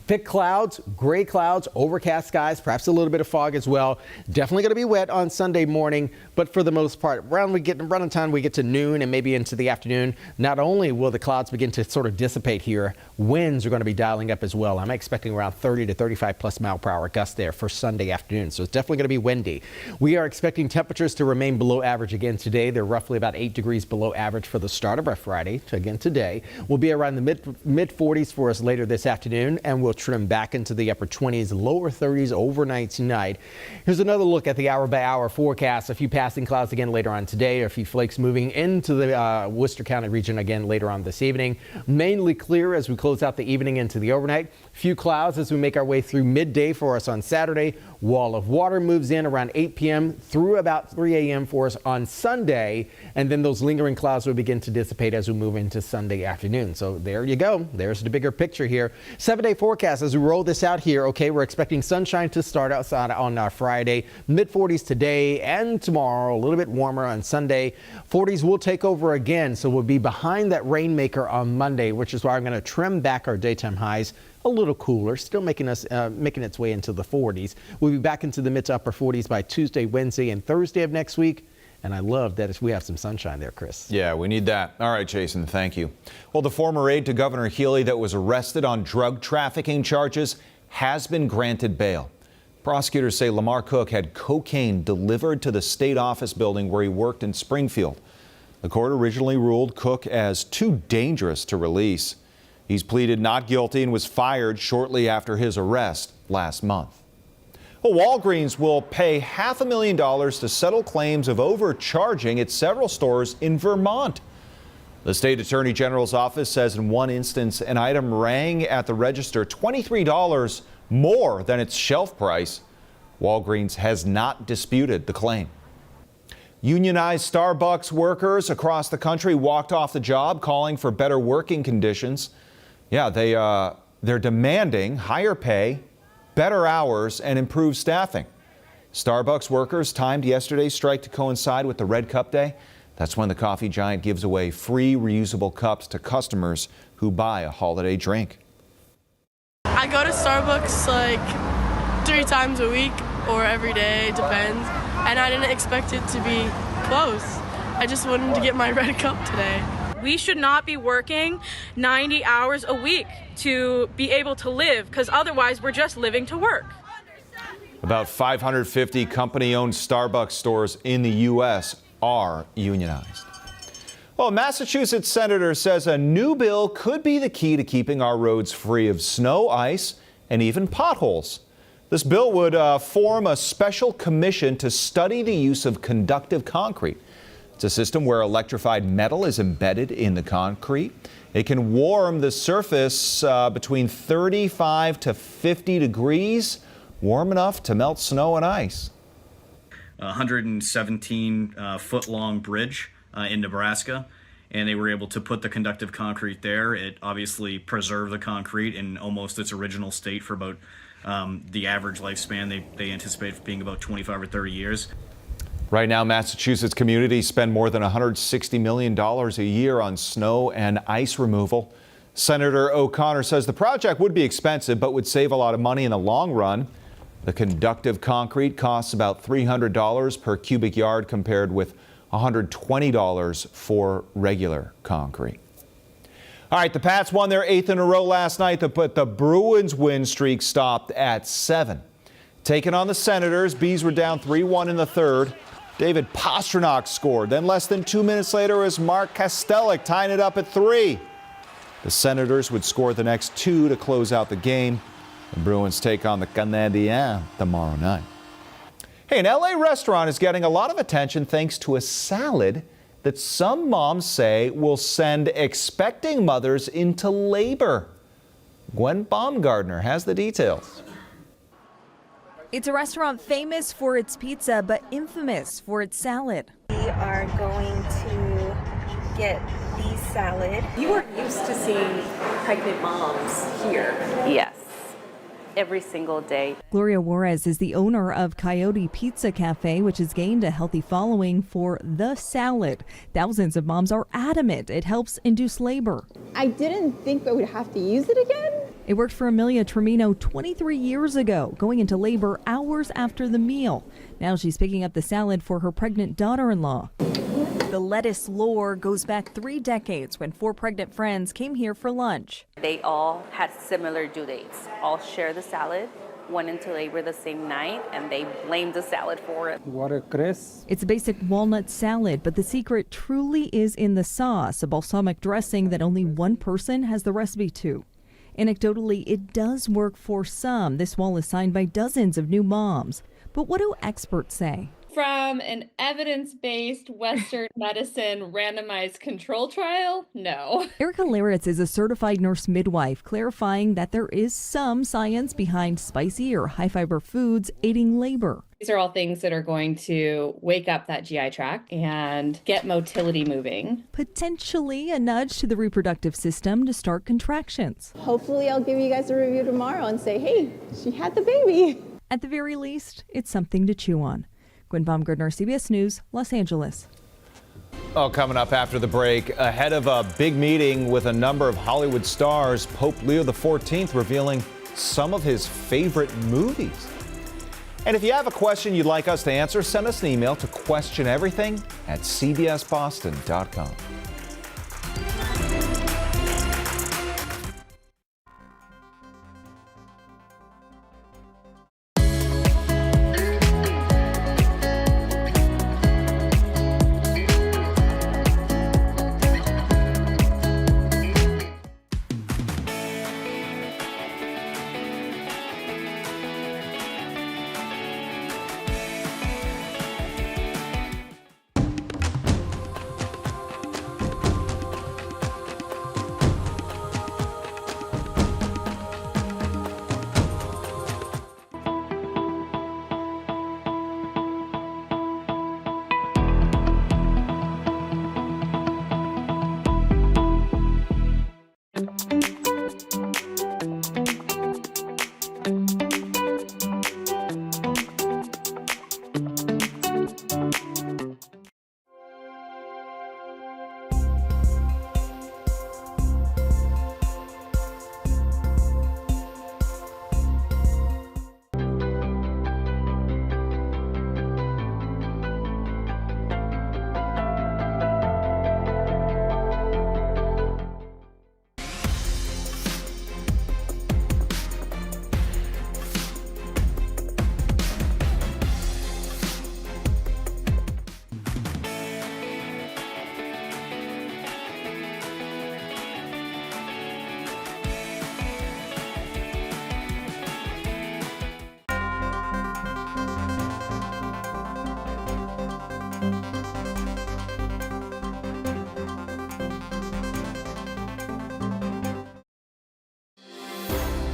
Thick clouds, gray clouds, overcast skies, perhaps a little bit of fog as well. Definitely going to be wet on Sunday morning, but for the most part, around the time we get to noon and maybe into the afternoon, not only will the clouds begin to sort of dissipate here, winds are going to be dialing up as well. I'm expecting around 30 to 35 plus mile per hour gusts there for Sunday afternoon, so it's definitely going to be windy. We are expecting temperatures to remain below average again today. They're roughly about 8 degrees below average for the start of our Friday. Again today, we'll be around the mid 40s for us later this afternoon, and we'll trim back into the upper 20s, lower 30s overnight tonight. Here's another look at the hour-by-hour forecast. A few passing clouds again later on today, a few flakes moving into the Worcester County region again later on this evening. Mainly clear as we close out the evening into the overnight. Few clouds as we make our way through midday for us on Saturday. Wall of water moves in around 8 p.m. through about 3 a.m. for us on Sunday, and then those lingering clouds will begin to dissipate as we move into Sunday afternoon. So there you go. There's the bigger picture here. 7-day forecast as we roll this out here. Okay, we're expecting sunshine to start outside on our Friday. Mid-40s today and tomorrow. A little bit warmer on Sunday. 40s will take over again, so we'll be behind that rainmaker on Monday, which is why I'm going to trim back our daytime highs a little cooler, still making its way into the 40s. We'll be back into the mid to upper 40s by Tuesday, Wednesday, and Thursday of next week. And I love that we have some sunshine there, Chris. Yeah, we need that. All right, Jason, thank you. Well, the former aide to Governor Healy that was arrested on drug trafficking charges has been granted bail. Prosecutors say Lamar Cook had cocaine delivered to the state office building where he worked in Springfield. The court originally ruled Cook as too dangerous to release. He's pleaded not guilty and was fired shortly after his arrest last month. Well, Walgreens will pay $500,000 to settle claims of overcharging at several stores in Vermont. The state attorney general's office says in one instance, an item rang at the register $23 more than its shelf price. Walgreens has not disputed the claim. Unionized Starbucks workers across the country walked off the job calling for better working conditions. Yeah, they're demanding higher pay, better hours, and improved staffing. Starbucks workers timed yesterday's strike to coincide with the Red Cup Day. That's when the coffee giant gives away free reusable cups to customers who buy a holiday drink. I go to Starbucks like 3 times a week or every day, depends. And I didn't expect it to be closed. I just wanted to get my Red Cup today. We should not be working 90 hours a week to be able to live, because otherwise we're just living to work. About 550 company-owned Starbucks stores in the U.S. are unionized. Well, a Massachusetts senator says a new bill could be the key to keeping our roads free of snow, ice, and even potholes. This bill would form a special commission to study the use of conductive concrete. It's a system where electrified metal is embedded in the concrete. It can warm the surface between 35 to 50 degrees, warm enough to melt snow and ice. 117-foot-long bridge in Nebraska, and they were able to put the conductive concrete there. It obviously preserved the concrete in almost its original state for about the average lifespan. They anticipate being about 25 or 30 years. Right now, Massachusetts communities spend more than $160 million a year on snow and ice removal. Senator O'Connor says the project would be expensive, but would save a lot of money in the long run. The conductive concrete costs about $300 per cubic yard compared with $120 for regular concrete. All right, the Pats won their 8th in a row last night, but the Bruins win streak stopped at 7. Taking on the Senators, Bees were down 3-1 in the third. David Pastrnak scored. Then less than 2 minutes later was Mark Kastelik tying it up at 3. The Senators would score the next 2 to close out the game. The Bruins take on the Canadiens tomorrow night. Hey, an LA restaurant is getting a lot of attention thanks to a salad that some moms say will send expecting mothers into labor. Gwen Baumgartner has the details. It's a restaurant famous for its pizza, but infamous for its salad. We are going to get the salad. You are used to seeing pregnant moms here. Yes, every single day. Gloria Juarez is the owner of Coyote Pizza Cafe, which has gained a healthy following for the salad. Thousands of moms are adamant it helps induce labor. I didn't think I would have to use it again. It worked for Amelia Tremino 23 years ago, going into labor hours after the meal. Now she's picking up the salad for her pregnant daughter-in-law. The lettuce lore goes back 3 decades when 4 pregnant friends came here for lunch. They all had similar due dates, all share the salad, went into labor the same night, and they blamed the salad for it. Watercress. It's a basic walnut salad, but the secret truly is in the sauce, a balsamic dressing that only one person has the recipe to. Anecdotally, it does work for some. This wall is signed by dozens of new moms. But what do experts say? From an evidence-based Western medicine randomized control trial, no. Erica Laritz is a certified nurse midwife, clarifying that there is some science behind spicy or high-fiber foods aiding labor. These are all things that are going to wake up that GI tract and get motility moving. Potentially a nudge to the reproductive system to start contractions. Hopefully I'll give you guys a review tomorrow and say, hey, she had the baby. At the very least, it's something to chew on. Gwen Baumgartner, CBS News, Los Angeles. Oh, coming up after the break, ahead of a big meeting with a number of Hollywood stars, Pope Leo XIV revealing some of his favorite movies. And if you have a question you'd like us to answer, send us an email to questioneverything@cbsboston.com.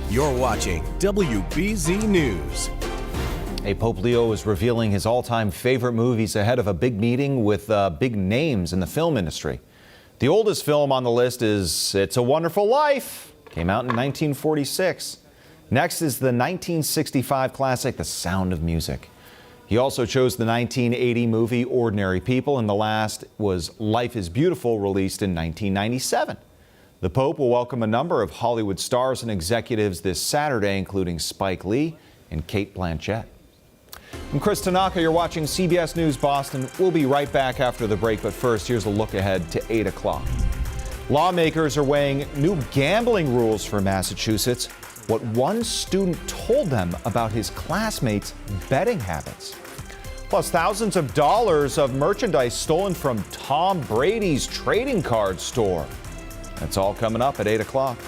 You're watching WBZ News. Pope Leo is revealing his all-time favorite movies ahead of a big meeting with big names in the film industry. The oldest film on the list is It's a Wonderful Life. Came out in 1946. Next is the 1965 classic, The Sound of Music. He also chose the 1980 movie Ordinary People, and the last was Life is Beautiful, released in 1997. The Pope will welcome a number of Hollywood stars and executives this Saturday, including Spike Lee and Cate Blanchett. I'm Chris Tanaka. You're watching CBS News Boston. We'll be right back after the break, but first, here's a look ahead to 8 o'clock. Lawmakers are weighing new gambling rules for Massachusetts. What one student told them about his classmates' betting habits. Plus, thousands of dollars of merchandise stolen from Tom Brady's trading card store. That's all coming up at 8 o'clock.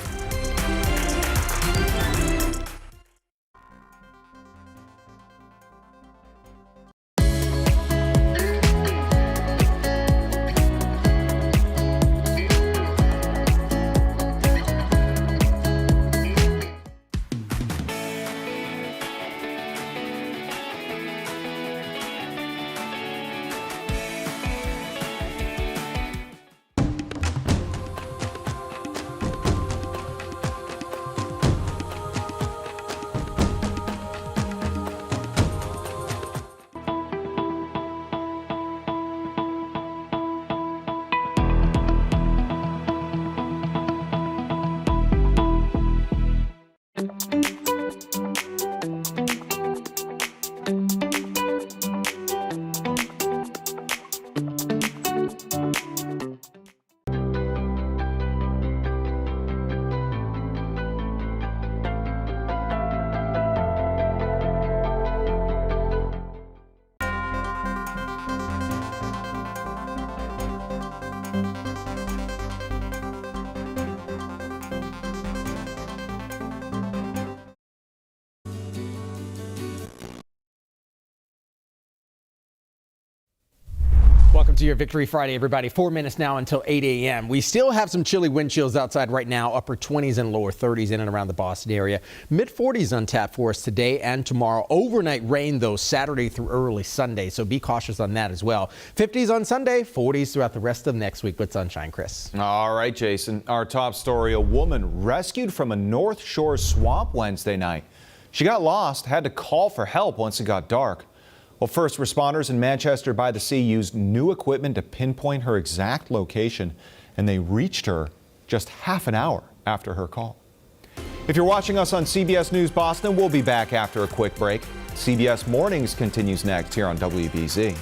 Welcome to your Victory Friday, everybody. 4 minutes now until 8 a.m. We still have some chilly wind chills outside right now, upper 20s and lower 30s in and around the Boston area. Mid 40s on tap for us today and tomorrow. Overnight rain, though, Saturday through early Sunday, so be cautious on that as well. 50s on Sunday, 40s throughout the rest of next week with sunshine, Chris. All right, Jason. Our top story, a woman rescued from a North Shore swamp Wednesday night. She got lost, had to call for help once it got dark. Well, first responders in Manchester by the Sea used new equipment to pinpoint her exact location, and they reached her just half an hour after her call. If you're watching us on CBS News Boston, we'll be back after a quick break. CBS Mornings continues next here on WBZ.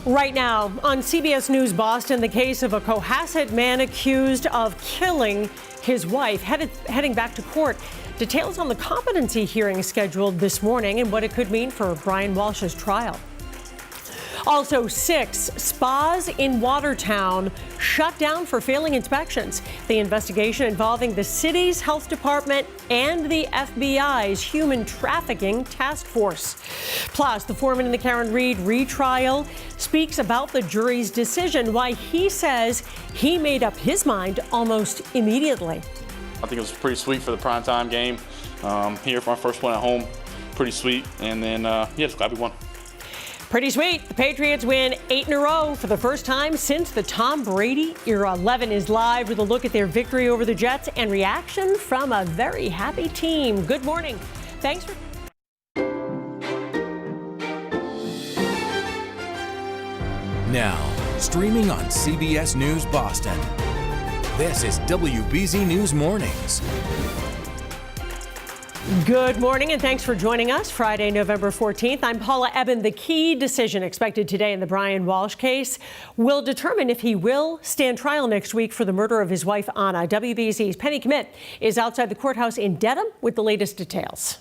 Right now on CBS News Boston, the case of a Cohasset man accused of killing his wife heading back to court. Details on the competency hearing scheduled this morning and what it could mean for Brian Walshe's trial. Also, 6 spas in Watertown shut down for failing inspections. The investigation involving the city's health department and the FBI's human trafficking task force. Plus, the foreman in the Karen Reed retrial speaks about the jury's decision, why he says he made up his mind almost immediately. I think it was pretty sweet for the primetime game. Here for my first one at home, pretty sweet. And then, just glad we won. Pretty sweet. The Patriots win 8 in a row for the first time since the Tom Brady era. 11 is live with a look at their victory over the Jets and reaction from a very happy team. Good morning. Thanks for... Now, streaming on CBS News Boston. This is WBZ News Mornings. Good morning and thanks for joining us. Friday, November 14th. I'm Paula Eben. The key decision expected today in the Brian Walshe case will determine if he will stand trial next week for the murder of his wife, Anna. WBZ's Penny Kmitt is outside the courthouse in Dedham with the latest details.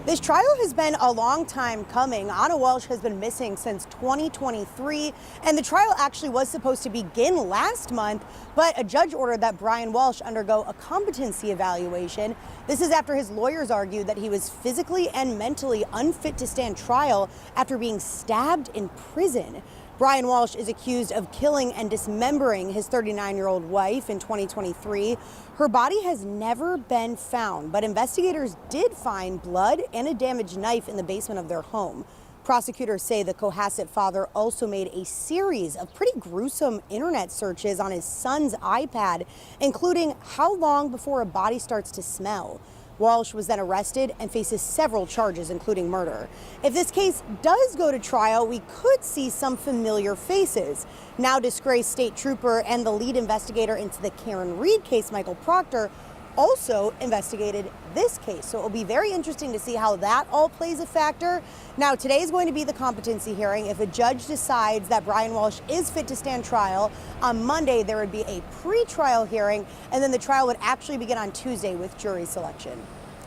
This trial has been a long time coming. Anna Walshe has been missing since 2023, and the trial actually was supposed to begin last month, but a judge ordered that Brian Walshe undergo a competency evaluation. This is after his lawyers argued that he was physically and mentally unfit to stand trial after being stabbed in prison. Brian Walshe is accused of killing and dismembering his 39-year-old wife in 2023. Her body has never been found, but investigators did find blood and a damaged knife in the basement of their home. Prosecutors say the Cohasset father also made a series of pretty gruesome internet searches on his son's iPad, including how long before a body starts to smell. Walshe was then arrested and faces several charges, including murder. If this case does go to trial, we could see some familiar faces. Now disgraced state trooper and the lead investigator into the Karen Reed case, Michael Proctor, also investigated this case. So it will be very interesting to see how that all plays a factor. Now, today is going to be the competency hearing. If a judge decides that Brian Walshe is fit to stand trial, on Monday there would be a pre-trial hearing, and then the trial would actually begin on Tuesday with jury selection.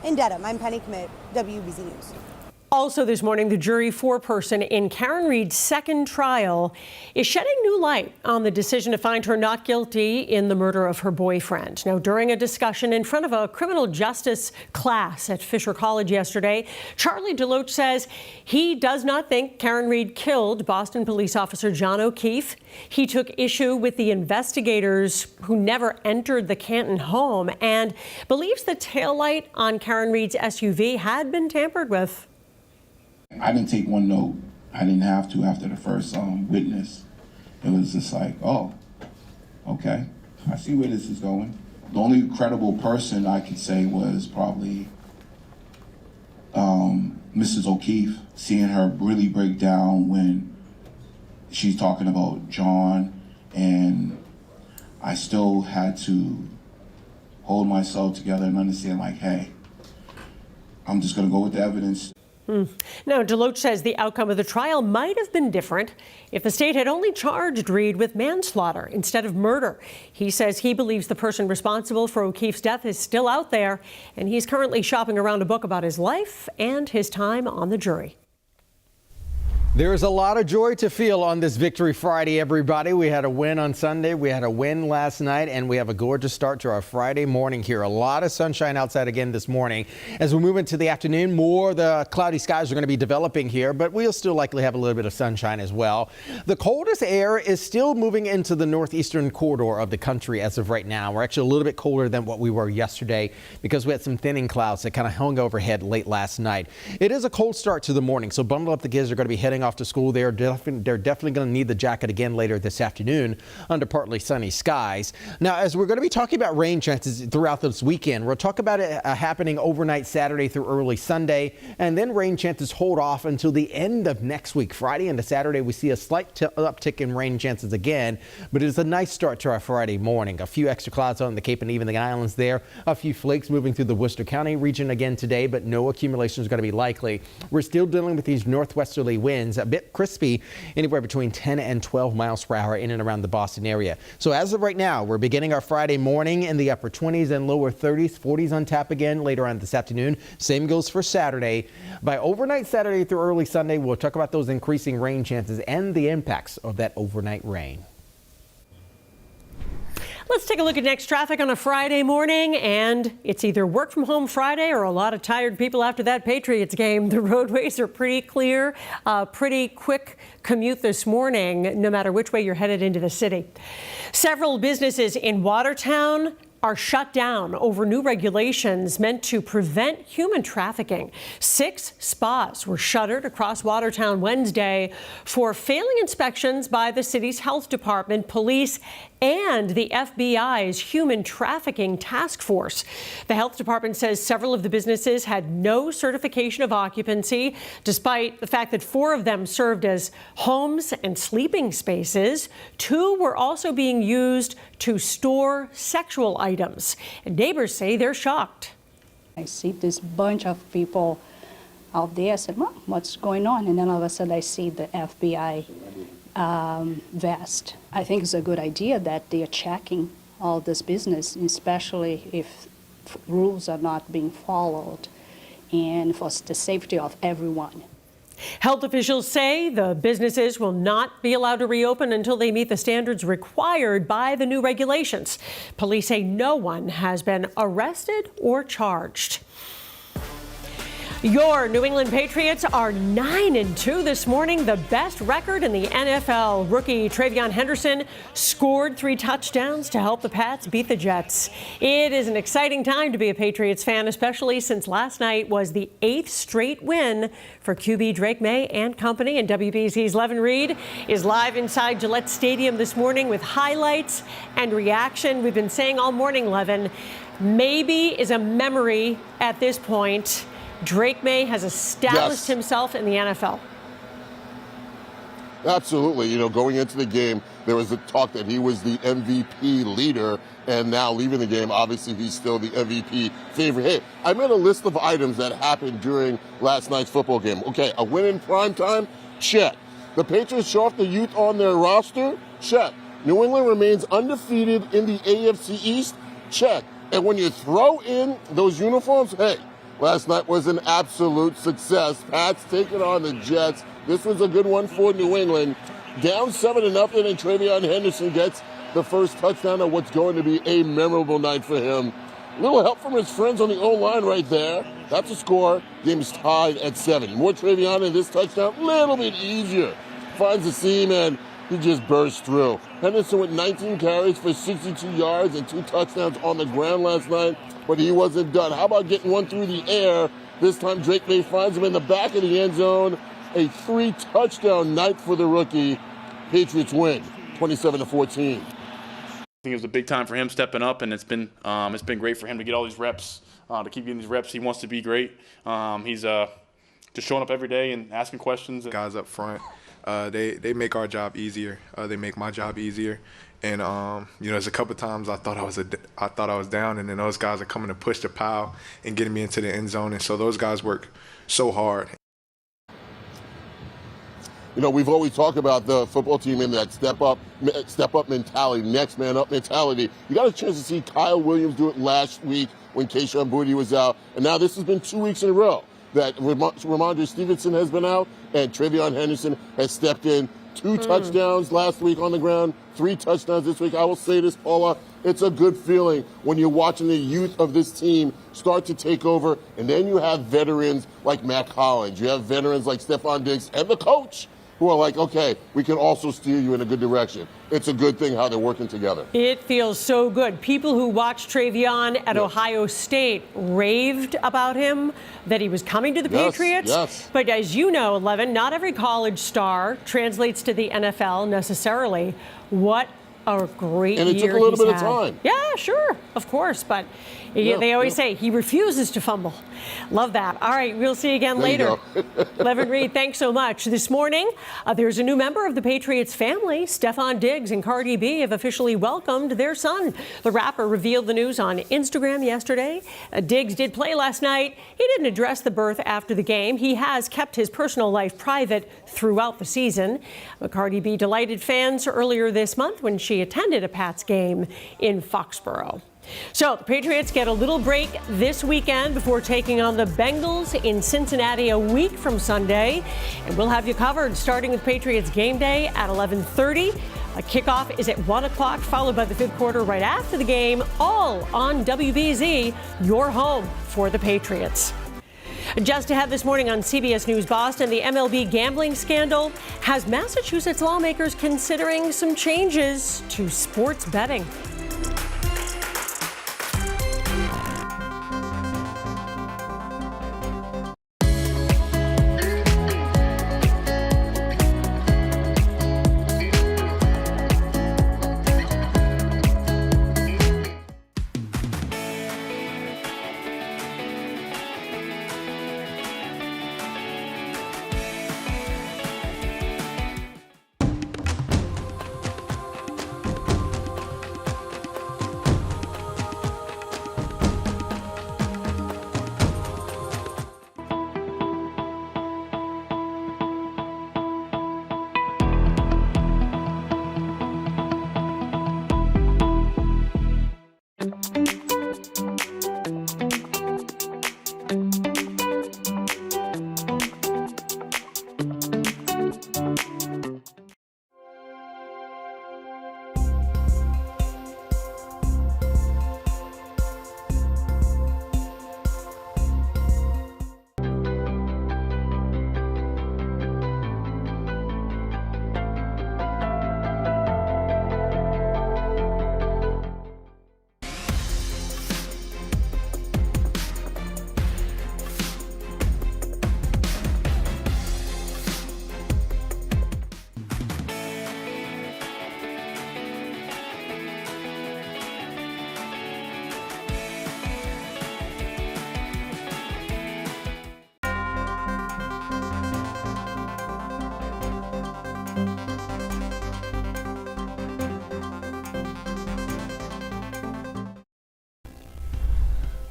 In Dedham, I'm Penny Kmitt, WBZ News. Also this morning, the jury foreperson in Karen Reed's second trial is shedding new light on the decision to find her not guilty in the murder of her boyfriend. Now, during a discussion in front of a criminal justice class at Fisher College yesterday, Charlie DeLoach says he does not think Karen Reed killed Boston police officer John O'Keefe. He took issue with the investigators who never entered the Canton home and believes the taillight on Karen Reed's SUV had been tampered with. I didn't take one note. I didn't have to after the first witness. It was just like, oh, okay, I see where this is going. The only credible person I could say was probably Mrs. O'Keefe, seeing her really break down when she's talking about John, and I still had to hold myself together and understand, like, hey, I'm just gonna go with the evidence. Now, DeLoach says the outcome of the trial might have been different if the state had only charged Reed with manslaughter instead of murder. He says he believes the person responsible for O'Keefe's death is still out there, and he's currently shopping around a book about his life and his time on the jury. There is a lot of joy to feel on this Victory Friday, everybody. We had a win on Sunday, we had a win last night, and we have a gorgeous start to our Friday morning here. A lot of sunshine outside again this morning. As we move into the afternoon, more the cloudy skies are going to be developing here, but we'll still likely have a little bit of sunshine as well. The coldest air is still moving into the northeastern corridor of the country as of right now. We're actually a little bit colder than what we were yesterday because we had some thinning clouds that kind of hung overhead late last night. It is a cold start to the morning, so bundle up the kids. Are going to be heading off to school. They're definitely going to need the jacket again later this afternoon under partly sunny skies. Now, as we're going to be talking about rain chances throughout this weekend, we'll talk about it happening overnight Saturday through early Sunday, and then rain chances hold off until the end of next week. Friday into Saturday, we see a slight uptick in rain chances again, but it is a nice start to our Friday morning. A few extra clouds on the Cape and even the Islands there. A few flakes moving through the Worcester County region again today, but no accumulation is going to be likely. We're still dealing with these northwesterly winds winds, a bit crispy, anywhere between 10 and 12 miles per hour in and around the Boston area. So as of right now, we're beginning our Friday morning in the upper 20s and lower 30s, 40s on tap again later on this afternoon. Same goes for Saturday. By overnight Saturday through early Sunday, we'll talk about those increasing rain chances and the impacts of that overnight rain. Let's take a look at next traffic on a Friday morning, and it's either work from home Friday or a lot of tired people after that Patriots game. The roadways are pretty clear, pretty quick commute this morning, no matter which way you're headed into the city. Several businesses in Watertown are shut down over new regulations meant to prevent human trafficking. 6 spas were shuttered across Watertown Wednesday for failing inspections by the city's health department, police, and the FBI's human trafficking task force. The health department says several of the businesses had no certification of occupancy, despite the fact that 4 of them served as homes and sleeping spaces. 2 were also being used to store sexual items. And neighbors say they're shocked. I see this bunch of people out there. I said, well, what's going on? And then all of a sudden I see the FBI vest. I think it's a good idea that they are checking all this business, especially if rules are not being followed and for the safety of everyone. Health officials say the businesses will not be allowed to reopen until they meet the standards required by the new regulations. Police say no one has been arrested or charged. Your New England Patriots are 9-2 this morning, the best record in the NFL. Rookie Travion Henderson scored 3 touchdowns to help the Pats beat the Jets. It is an exciting time to be a Patriots fan, especially since last night was the 8th straight win for QB Drake May and company. And WBZ's Levin Reed is live inside Gillette Stadium this morning with highlights and reaction. We've been saying all morning, Levin, maybe is a memory at this point. Drake May has established himself in the NFL. Absolutely. You know, going into the game, there was a talk that he was the MVP leader, and now leaving the game, obviously he's still the MVP favorite. Hey, I made a list of items that happened during last night's football game. Okay, a win in primetime? Check. The Patriots show off the youth on their roster? Check. New England remains undefeated in the AFC East? Check. And when you throw in those uniforms, hey, last night was an absolute success. Pats taking on the Jets. This was a good one for New England. Down 7-0, and Travion Henderson gets the first touchdown of what's going to be a memorable night for him. Little help from his friends on the O-line right there. That's a score. Game is tied at 7. More Travion in this touchdown. Little bit easier. Finds the seam, and he just burst through. Henderson with 19 carries for 62 yards and 2 touchdowns on the ground last night, but he wasn't done. How about getting one through the air? This time Drake May finds him in the back of the end zone. A 3-touchdown night for the rookie. Patriots win 27-14. I think it was a big time for him stepping up, and it's been great for him to get all these reps, to keep getting these reps. He wants to be great. He's just showing up every day and asking questions. Guys up front, they make our job easier. They make my job easier. And you know, there's a couple times I thought I was down, and then those guys are coming to push the pile and getting me into the end zone. And so those guys work so hard. You know, we've always talked about the football team in that step up mentality, next man up mentality. You got a chance to see Kyle Williams do it last week when Keyshawn Boutte was out, and now this has been 2 weeks in a row that Ramondre Stevenson has been out and Travion Henderson has stepped in. 2 touchdowns last week on the ground, 3 touchdowns this week. I will say this, Paula, it's a good feeling when you're watching the youth of this team start to take over, and then you have veterans like Matt Collins, you have veterans like Stephon Diggs, and the coach, who are like, okay, we can also steer you in a good direction. It's a good thing how they're working together. It feels so good. People who watched Travion at Ohio State raved about him, that he was coming to the Patriots. Yes. But as you know, Levin, not every college star translates to the NFL necessarily. What a great year And it took a little bit he's of had. time. Yeah, sure, of course. But They always say he refuses to fumble. Love that. All right, we'll see you again later. Levin Reed, thanks so much. This morning, there's a new member of the Patriots family. Stefon Diggs and Cardi B have officially welcomed their son. The rapper revealed the news on Instagram yesterday. Diggs did play last night. He didn't address the birth after the game. He has kept his personal life private throughout the season. Cardi B delighted fans earlier this month when she attended a Pats game in Foxborough. So the Patriots get a little break this weekend before taking on the Bengals in Cincinnati a week from Sunday. And we'll have you covered starting with Patriots game day at 11:30. A kickoff is at 1 o'clock, followed by the fifth quarter right after the game, all on WBZ, your home for the Patriots. Just ahead this morning on CBS News Boston, the MLB gambling scandal has Massachusetts lawmakers considering some changes to sports betting.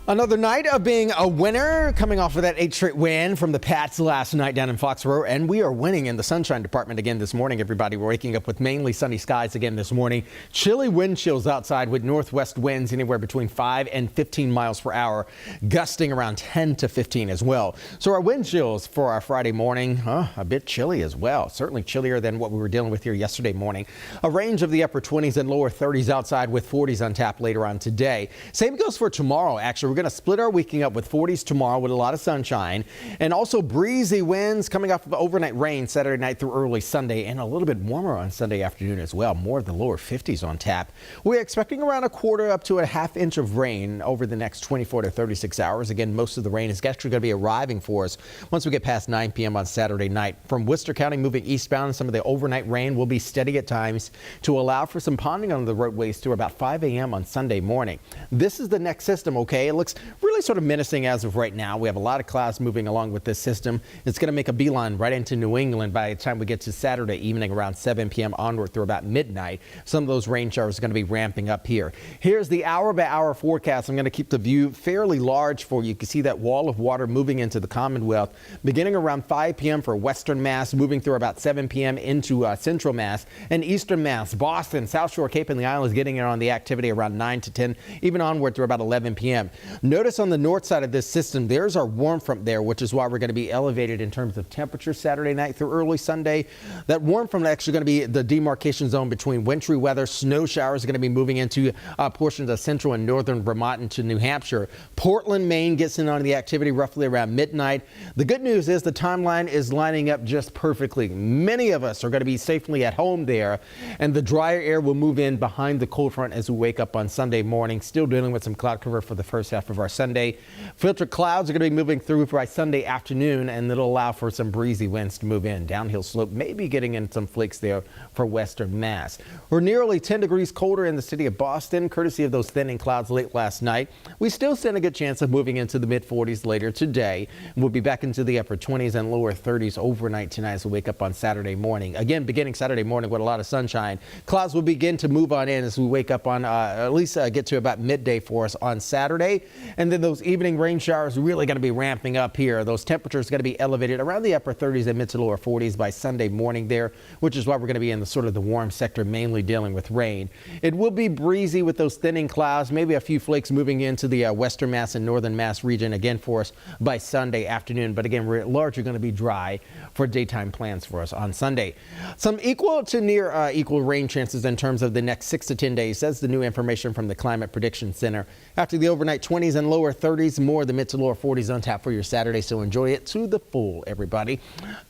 Another night of being a winner, coming off of that 8th straight win from the Pats last night down in Foxborough. And we are winning in the Sunshine Department again this morning, everybody. We're waking up with mainly sunny skies again this morning. Chilly wind chills outside with northwest winds anywhere between 5 and 15 miles per hour, gusting around 10 to 15 as well. So our wind chills for our Friday morning, a bit chilly as well. Certainly chillier than what we were dealing with here yesterday morning. A range of the upper 20s and lower 30s outside with 40s on tap later on today. Same goes for tomorrow, actually. We're going to split our weekend up with 40s tomorrow with a lot of sunshine and also breezy winds coming off of overnight rain Saturday night through early Sunday, and a little bit warmer on Sunday afternoon as well. More of the lower 50s on tap. We're expecting around a quarter up to a half inch of rain over the next 24 to 36 hours. Again, most of the rain is actually going to be arriving for us once we get past 9 p.m. on Saturday night. From Worcester County moving eastbound, some of the overnight rain will be steady at times to allow for some ponding on the roadways through about 5 a.m. on Sunday morning. This is the next system, okay? It looks really sort of menacing as of right now. We have a lot of clouds moving along with this system. It's going to make a beeline right into New England by the time we get to Saturday evening around 7 p.m. onward through about midnight. Some of those rain showers are going to be ramping up here. Here's the hour-by-hour forecast. I'm going to keep the view fairly large for you. You can see that wall of water moving into the Commonwealth beginning around 5 p.m. for Western Mass, moving through about 7 p.m. into Central Mass and Eastern Mass. Boston, South Shore, Cape and the Islands getting in on the activity around 9 to 10, even onward through about 11 p.m. Notice on the north side of this system, there's our warm front there, which is why we're going to be elevated in terms of temperature Saturday night through early Sunday. That warm front actually going to be the demarcation zone between wintry weather. Snow showers are going to be moving into portions of central and northern Vermont into New Hampshire. Portland, Maine gets in on the activity roughly around midnight. The good news is the timeline is lining up just perfectly. Many of us are going to be safely at home there, and the drier air will move in behind the cold front as we wake up on Sunday morning. Still dealing with some cloud cover for the first half left of our Sunday. Filtered clouds are going to be moving through by Sunday afternoon, and it'll allow for some breezy winds to move in. Downhill slope maybe getting in some flakes there for western Mass. We're nearly 10 degrees colder in the city of Boston, courtesy of those thinning clouds late last night. We still stand a good chance of moving into the mid-40s later today. We'll be back into the upper 20s and lower 30s overnight tonight as we wake up on Saturday morning. Again, beginning Saturday morning with a lot of sunshine. Clouds will begin to move on in as we wake up on at least get to about midday for us on Saturday. And then those evening rain showers really going to be ramping up here. Those temperatures going to be elevated around the upper 30s and mid to lower 40s by Sunday morning there, which is why we're going to be in the sort of the warm sector, mainly dealing with rain. It will be breezy with those thinning clouds, maybe a few flakes moving into the western Mass and northern Mass region again for us by Sunday afternoon. But again, we're largely going to be dry for daytime plans for us on Sunday. Some equal to near equal rain chances in terms of the next 6 to 10 days, says the new information from the Climate Prediction Center. After the overnight 20s and lower 30s, more the mid to lower 40s on tap for your Saturday, so enjoy it to the full, everybody.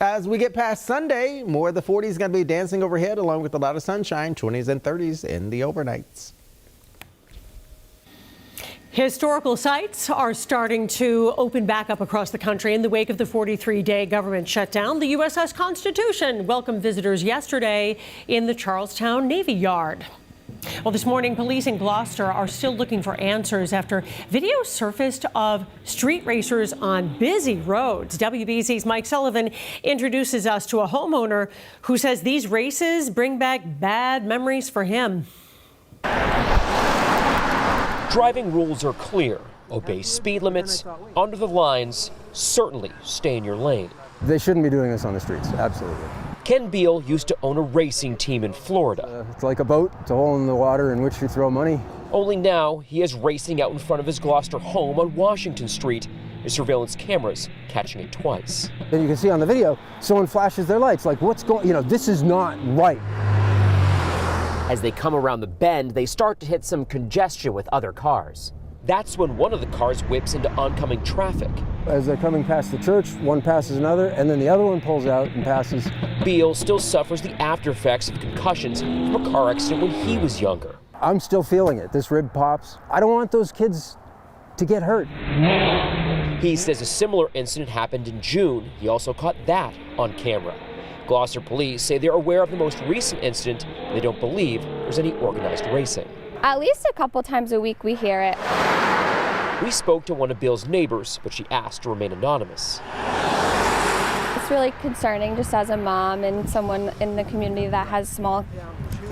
As we get past Sunday, more of the 40s going to be dancing overhead along with a lot of sunshine, 20s and 30s in the overnights. Historical sites are starting to open back up across the country in the wake of the 43-day government shutdown. The USS Constitution welcomed visitors yesterday in the Charlestown Navy Yard. Well, this morning, police in Gloucester are still looking for answers after video surfaced of street racers on busy roads. WBZ's Mike Sullivan introduces us to a homeowner who says these races bring back bad memories for him. Driving rules are clear. Obey speed limits, under the lines, certainly stay in your lane. They shouldn't be doing this on the streets, absolutely. Ken Beal used to own a racing team in Florida. It's like a boat, it's a hole in the water in which you throw money. Only now he is racing out in front of his Gloucester home on Washington Street. His surveillance cameras catching it twice. Then you can see on the video, someone flashes their lights, like what's going, this is not right. As they come around the bend, they start to hit some congestion with other cars. That's when one of the cars whips into oncoming traffic. As they're coming past the church, one passes another, and then the other one pulls out and passes. Beal still suffers the after effects of concussions from a car accident when he was younger. I'm still feeling it. This rib pops. I don't want those kids to get hurt. He says a similar incident happened in June. He also caught that on camera. Gloucester police say they're aware of the most recent incident. They don't believe there's any organized racing. At least a couple times a week we hear it. We spoke to one of Bill's neighbors, but she asked to remain anonymous. It's really concerning just as a mom and someone in the community that has small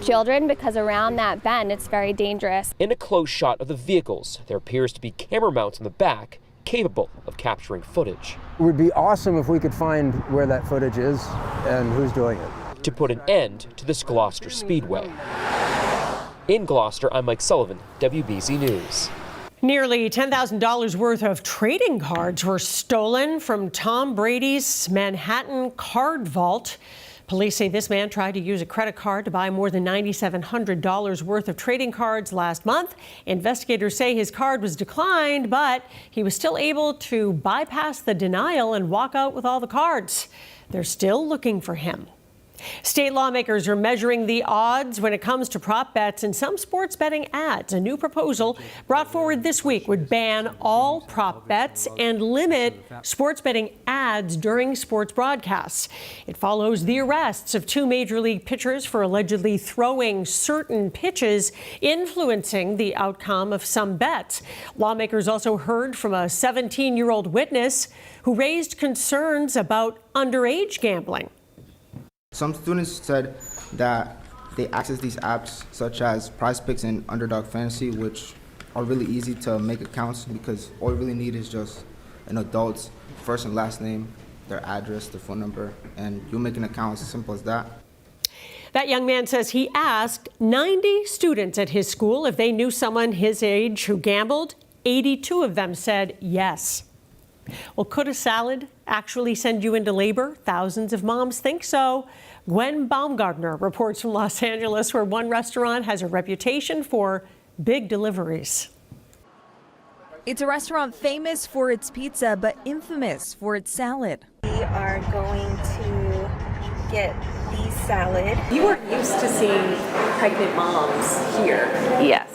children, because around that bend it's very dangerous. In a close shot of the vehicles, there appears to be camera mounts on the back capable of capturing footage. It would be awesome if we could find where that footage is and who's doing it. To put an end to this Gloucester Speedway. In Gloucester, I'm Mike Sullivan, WBZ News. Nearly $10,000 worth of trading cards were stolen from Tom Brady's Manhattan card vault. Police say this man tried to use a credit card to buy more than $9,700 worth of trading cards last month. Investigators say his card was declined, but he was still able to bypass the denial and walk out with all the cards. They're still looking for him. State lawmakers are measuring the odds when it comes to prop bets and some sports betting ads. A new proposal brought forward this week would ban all prop bets and limit sports betting ads during sports broadcasts. It follows the arrests of 2 major league pitchers for allegedly throwing certain pitches, influencing the outcome of some bets. Lawmakers also heard from a 17-year-old witness who raised concerns about underage gambling. Some students said that they access these apps such as Prize Picks and Underdog Fantasy, which are really easy to make accounts because all you really need is just an adult's first and last name, their address, their phone number, and you'll make an account as simple as that. That young man says he asked 90 students at his school if they knew someone his age who gambled. 82 of them said yes. Well, could a salad actually send you into labor? Thousands of moms think so. Gwen Baumgartner reports from Los Angeles, where one restaurant has a reputation for big deliveries. It's a restaurant famous for its pizza, but infamous for its salad. We are going to get the salad. You weren't used to seeing pregnant moms here. Yes.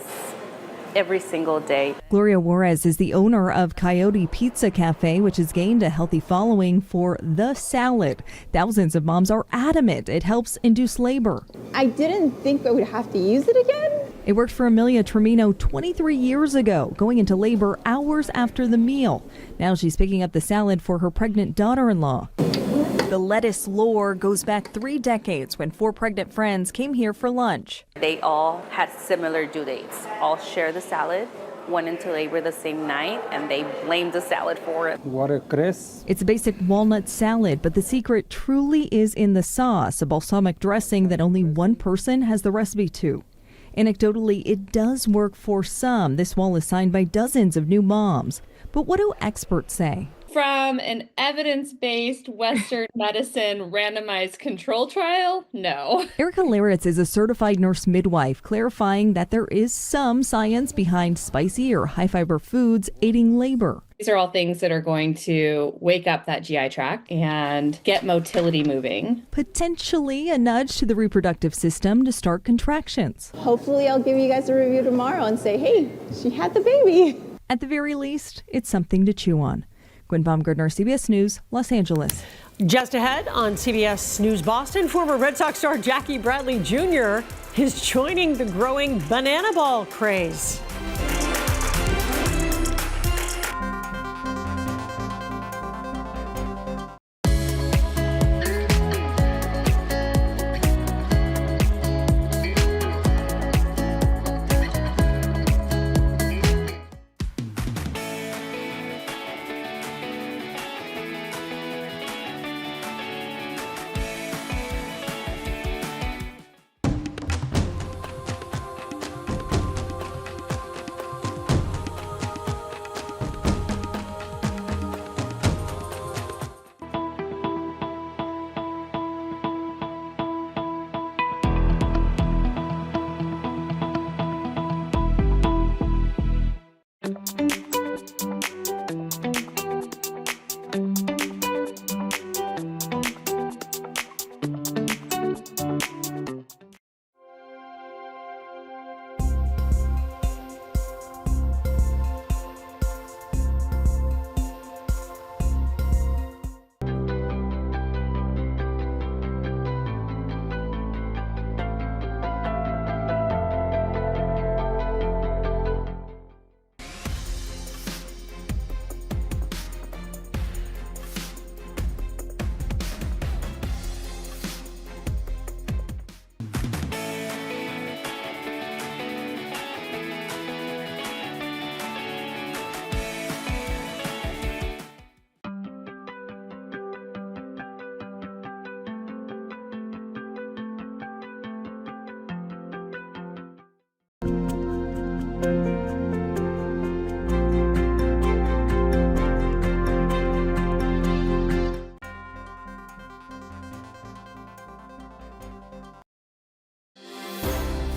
every single day. Gloria Juarez is the owner of Coyote Pizza Cafe, which has gained a healthy following for the salad. Thousands of moms are adamant it helps induce labor. I didn't think I would have to use it again. It worked for Amelia Tremino 23 years ago, going into labor hours after the meal. Now she's picking up the salad for her pregnant daughter-in-law. The lettuce lore goes back 3 decades when 4 pregnant friends came here for lunch. They all had similar due dates, all share the salad, went into labor the same night, and they blamed the salad for it. Watercress. It's a basic walnut salad, but the secret truly is in the sauce, a balsamic dressing that only one person has the recipe to. Anecdotally, it does work for some. This wall is signed by dozens of new moms. But what do experts say? From an evidence-based Western medicine randomized control trial, no. Erica Laritz is a certified nurse midwife, clarifying that there is some science behind spicy or high-fiber foods aiding labor. These are all things that are going to wake up that GI tract and get motility moving. Potentially a nudge to the reproductive system to start contractions. Hopefully I'll give you guys a review tomorrow and say, hey, she had the baby. At the very least, it's something to chew on. Gwen Baumgartner, CBS News, Los Angeles. Just ahead on CBS News Boston, former Red Sox star Jackie Bradley Jr. is joining the growing banana ball craze.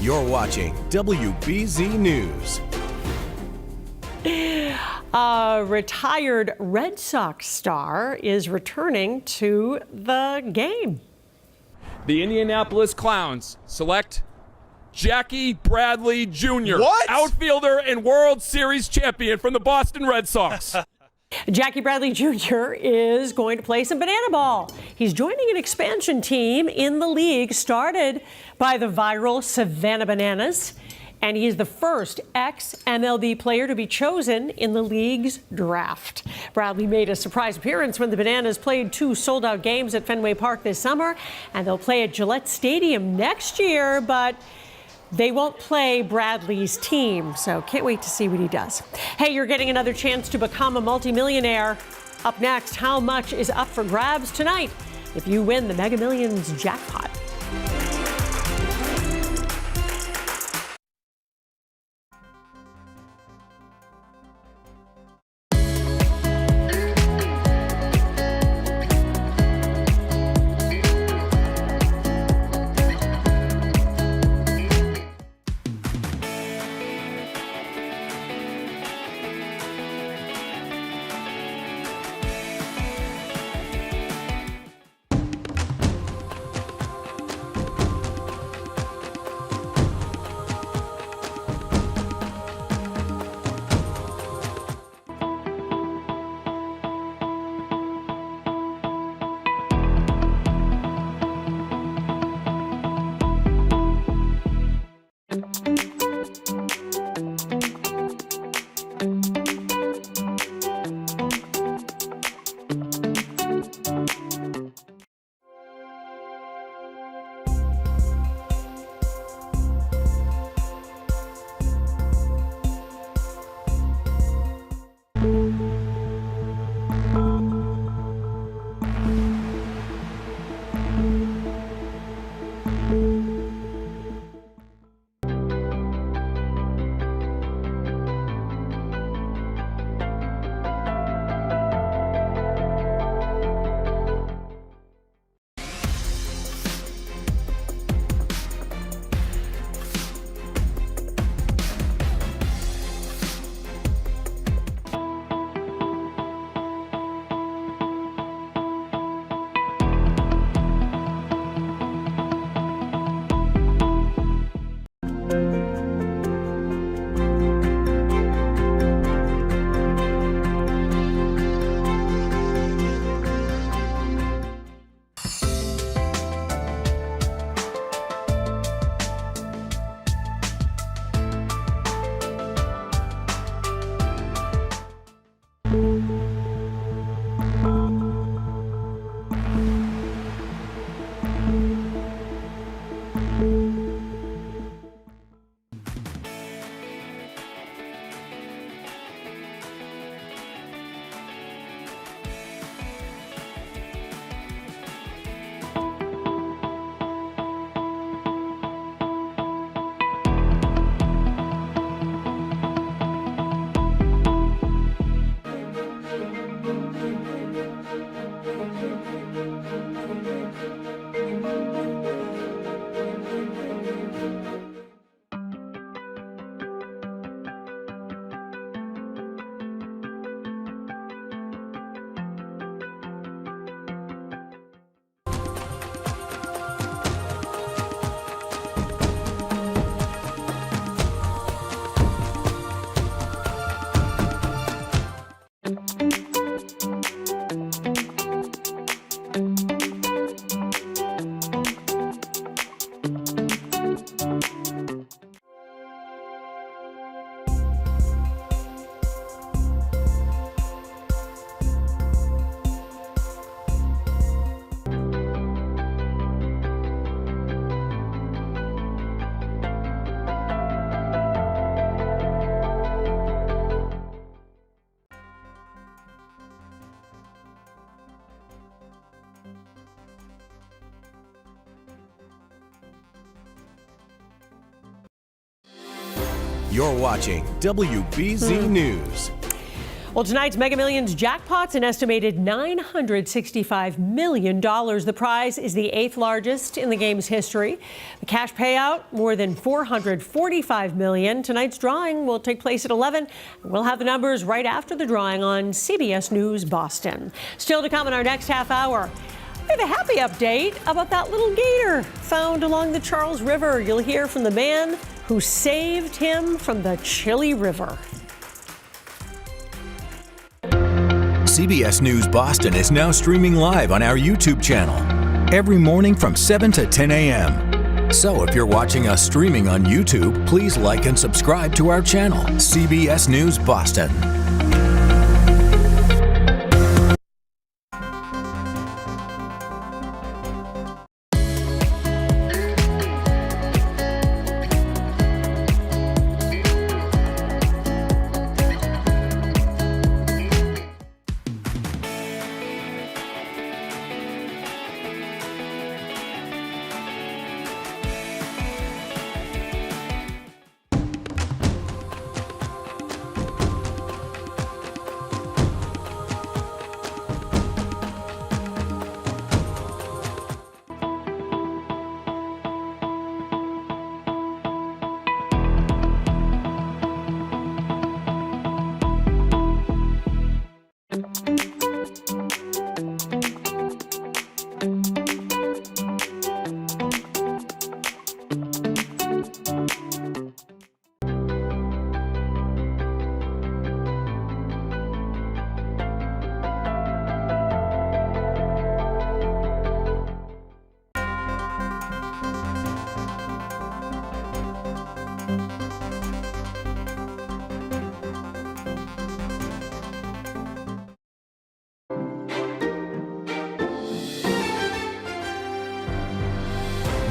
You're watching WBZ News. A retired Red Sox star is returning to the game. The Indianapolis Clowns select Jackie Bradley Jr., What? outfielder and World Series champion from the Boston Red Sox. Jackie Bradley Jr. is going to play some banana ball. He's joining an expansion team in the league started by the viral Savannah Bananas, and he is the first ex-MLB player to be chosen in the league's draft. Bradley made a surprise appearance when the Bananas played 2 sold-out games at Fenway Park this summer, and they'll play at Gillette Stadium next year, but they won't play Bradley's team, so can't wait to see what he does. Hey, you're getting another chance to become a multimillionaire. Up next, how much is up for grabs tonight if you win the Mega Millions jackpot? You're watching WBZ News. Well, tonight's Mega Millions jackpot's an estimated $965 million. The prize is the 8th largest in the game's history. The cash payout, more than $445 million. Tonight's drawing will take place at 11. We'll have the numbers right after the drawing on CBS News Boston. Still to come in our next half hour. We have a happy update about that little gator found along the Charles River. You'll hear from the man who saved him from the chilly river. CBS News Boston is now streaming live on our YouTube channel every morning from 7 to 10 a.m. So if you're watching us streaming on YouTube, please like and subscribe to our channel, CBS News Boston.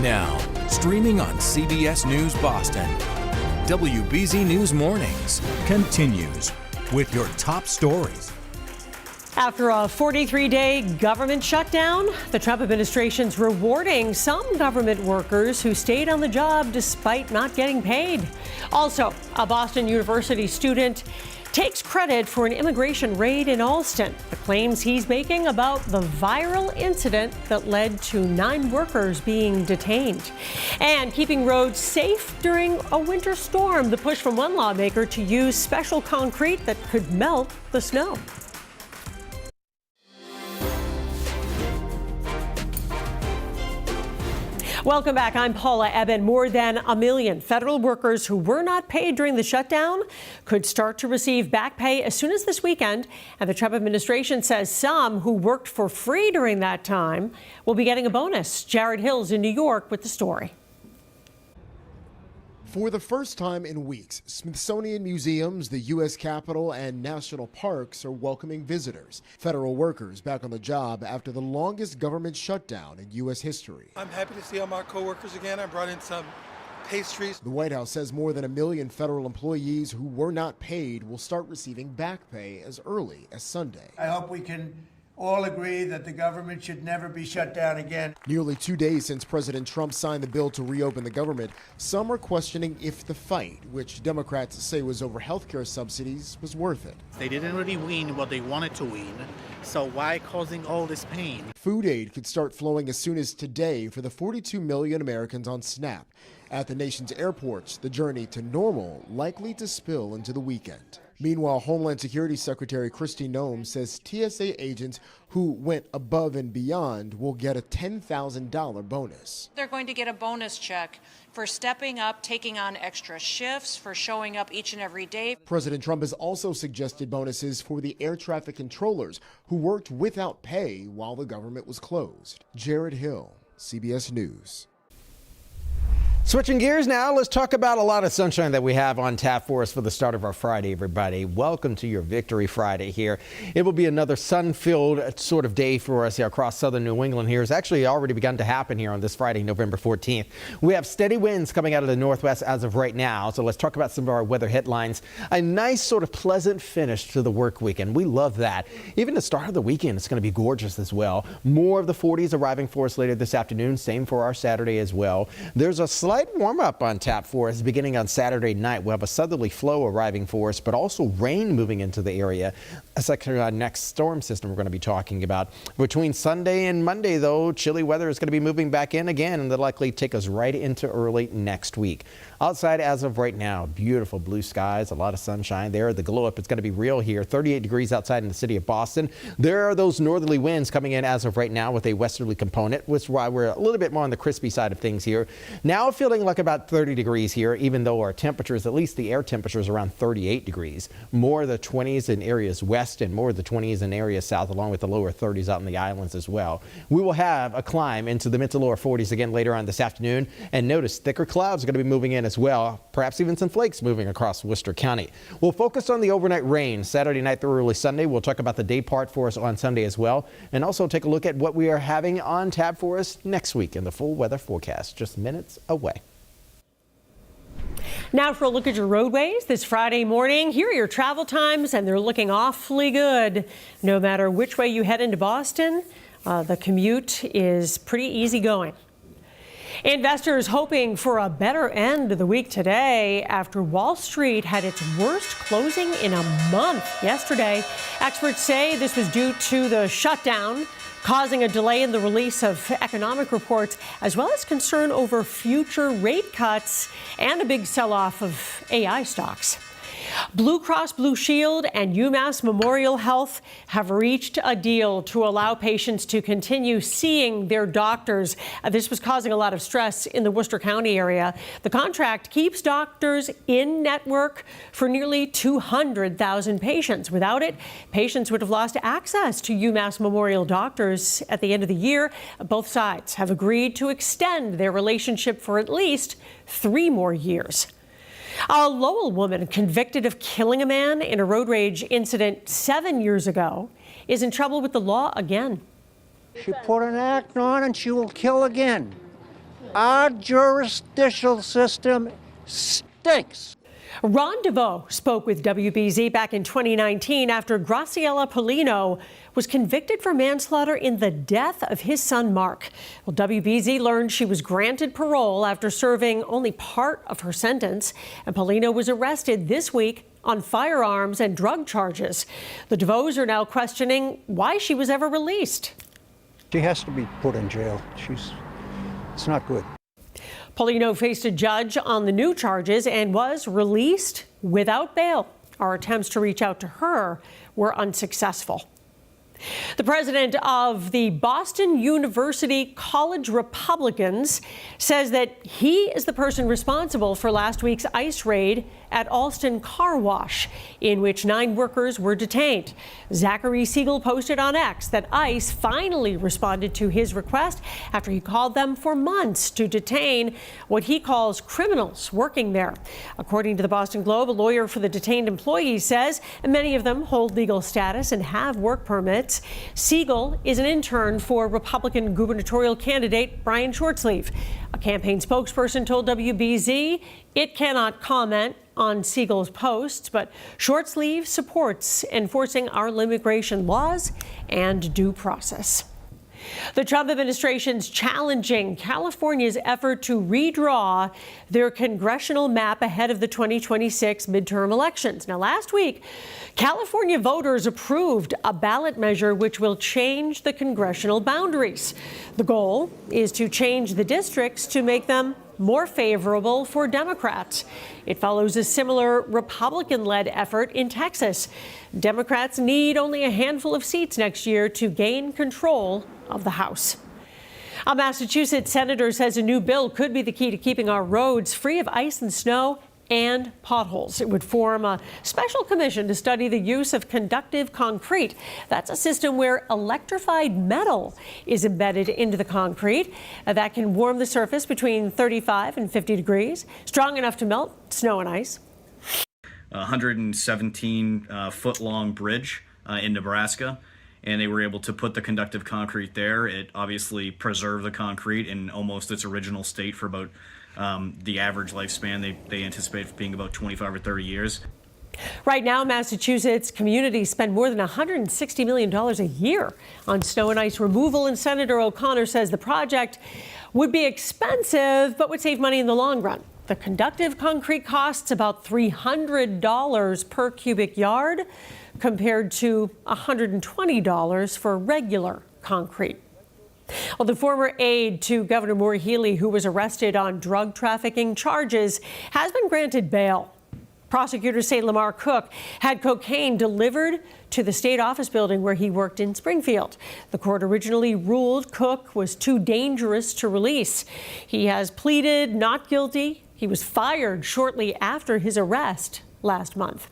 Now, streaming on CBS News Boston, WBZ News Mornings continues with your top stories. After a 43-day government shutdown, the Trump administration's rewarding some government workers who stayed on the job despite not getting paid. Also, a Boston University student takes credit for an immigration raid in Alston. The claims he's making about the viral incident that led to 9 workers being detained. And keeping roads safe during a winter storm, the push from one lawmaker to use special concrete that could melt the snow. Welcome back. I'm Paula Eben. More than 1 million federal workers who were not paid during the shutdown could start to receive back pay as soon as this weekend. And the Trump administration says some who worked for free during that time will be getting a bonus. Jared Hill's in New York with the story. For the first time in weeks, Smithsonian museums, the U.S. Capitol, and national parks are welcoming visitors. Federal workers back on the job after the longest government shutdown in U.S. history. I'm happy to see all my coworkers again. I brought in some pastries. The White House says more than 1 million federal employees who were not paid will start receiving back pay as early as Sunday. I hope we can all agree that the government should never be shut down again. Nearly 2 days since President Trump signed the bill to reopen the government, some are questioning if the fight, which Democrats say was over health care subsidies, was worth it. They didn't really win what they wanted to win, so why causing all this pain? Food aid could start flowing as soon as today for the 42 million Americans on SNAP. At the nation's airports, the journey to normal likely to spill into the weekend. Meanwhile, Homeland Security Secretary Kristi Noem says TSA agents who went above and beyond will get a $10,000 bonus. They're going to get a bonus check for stepping up, taking on extra shifts, for showing up each and every day. President Trump has also suggested bonuses for the air traffic controllers who worked without pay while the government was closed. Jared Hill, CBS News. Switching gears now, let's talk about a lot of sunshine that we have on tap for us for the start of our Friday, everybody. Welcome to your Victory Friday here. It will be another sun-filled sort of day for us here across southern New England here. It's actually already begun to happen here on this Friday, November 14th. We have steady winds coming out of the northwest as of right now, so let's talk about some of our weather headlines. A nice sort of pleasant finish to the work weekend. We love that. Even the start of the weekend is going to be gorgeous as well. More of the 40s arriving for us later this afternoon. Same for our Saturday as well. There's a slight warm up on tap for us beginning on Saturday night. We'll have a southerly flow arriving for us, but also rain moving into the area. That's actually our next storm system we're going to be talking about. Between Sunday and Monday, though, chilly weather is going to be moving back in again, and they'll likely take us right into early next week. Outside as of right now, beautiful blue skies, a lot of sunshine there. The glow up is going to be real here. 38 degrees outside in the city of Boston. There are those northerly winds coming in as of right now with a westerly component, which is why we're a little bit more on the crispy side of things here. Now feeling like about 30 degrees here, even though our temperatures, at least the air temperature, is around 38 degrees. More of the 20s in areas west and more of the 20s in areas south, along with the lower 30s out in the islands as well. We will have a climb into the mid to lower 40s again later on this afternoon. And notice thicker clouds are going to be moving in as well, perhaps even some flakes moving across Worcester County. We'll focus on the overnight rain Saturday night through early Sunday. We'll talk about the day part for us on Sunday as well, and also take a look at what we are having on tap for us next week in the full weather forecast, just minutes away. Now for a look at your roadways this Friday morning. Here are your travel times, and they're looking awfully good. No matter which way you head into Boston, the commute is pretty easy going. Investors hoping for a better end of the week today after Wall Street had its worst closing in a month yesterday. Experts say this was due to the shutdown, causing a delay in the release of economic reports, as well as concern over future rate cuts and a big sell-off of AI stocks. Blue Cross Blue Shield and UMass Memorial Health have reached a deal to allow patients to continue seeing their doctors. This was causing a lot of stress in the Worcester County area. The contract keeps doctors in network for nearly 200,000 patients. Without it, patients would have lost access to UMass Memorial doctors at the end of the year. Both sides have agreed to extend their relationship for at least 3 more years. A Lowell woman convicted of killing a man in a road rage incident 7 years ago is in trouble with the law again. She put an act on and she will kill again. Our jurisdictional system stinks. Ron DeVoe spoke with WBZ back in 2019 after Graciela Polino was convicted for manslaughter in the death of his son, Mark. Well, WBZ learned she was granted parole after serving only part of her sentence, and Polino was arrested this week on firearms and drug charges. The DeVoes are now questioning why she was ever released. She has to be put in jail. It's not good. Polino faced a judge on the new charges and was released without bail. Our attempts to reach out to her were unsuccessful. The president of the Boston University College Republicans says that he is the person responsible for last week's ICE raid at Alston Car Wash, in which 9 workers were detained. Zachary Siegel posted on X that ICE finally responded to his request after he called them for months to detain what he calls criminals working there. According to the Boston Globe, a lawyer for the detained employees says many of them hold legal status and have work permits. Siegel is an intern for Republican gubernatorial candidate Brian Shortsleeve. A campaign spokesperson told WBZ it cannot comment on Siegel's posts, but Shortsleeve supports enforcing our immigration laws and due process. The Trump administration's challenging California's effort to redraw their congressional map ahead of the 2026 midterm elections. Now, last week, California voters approved a ballot measure which will change the congressional boundaries. The goal is to change the districts to make them more favorable for Democrats. It follows a similar Republican-led effort in Texas. Democrats need only a handful of seats next year to gain control of the House. A Massachusetts senator says a new bill could be the key to keeping our roads free of ice and snow and potholes. It would form a special commission to study the use of conductive concrete. That's a system where electrified metal is embedded into the concrete that can warm the surface between 35 and 50 degrees, strong enough to melt snow and ice. A 117-foot-long bridge in Nebraska, and they were able to put the conductive concrete there. It obviously preserved the concrete in almost its original state for about the average lifespan they anticipate being about 25 or 30 years. Right now, Massachusetts communities spend more than $160 million a year on snow and ice removal, and Senator O'Connor says the project would be expensive but would save money in the long run. The conductive concrete costs about $300 per cubic yard compared to $120 for regular concrete. Well, the former aide to Governor Maura Healey, who was arrested on drug trafficking charges, has been granted bail. Prosecutors say Lamar Cook had cocaine delivered to the state office building where he worked in Springfield. The court originally ruled Cook was too dangerous to release. He has pleaded not guilty. He was fired shortly after his arrest last month.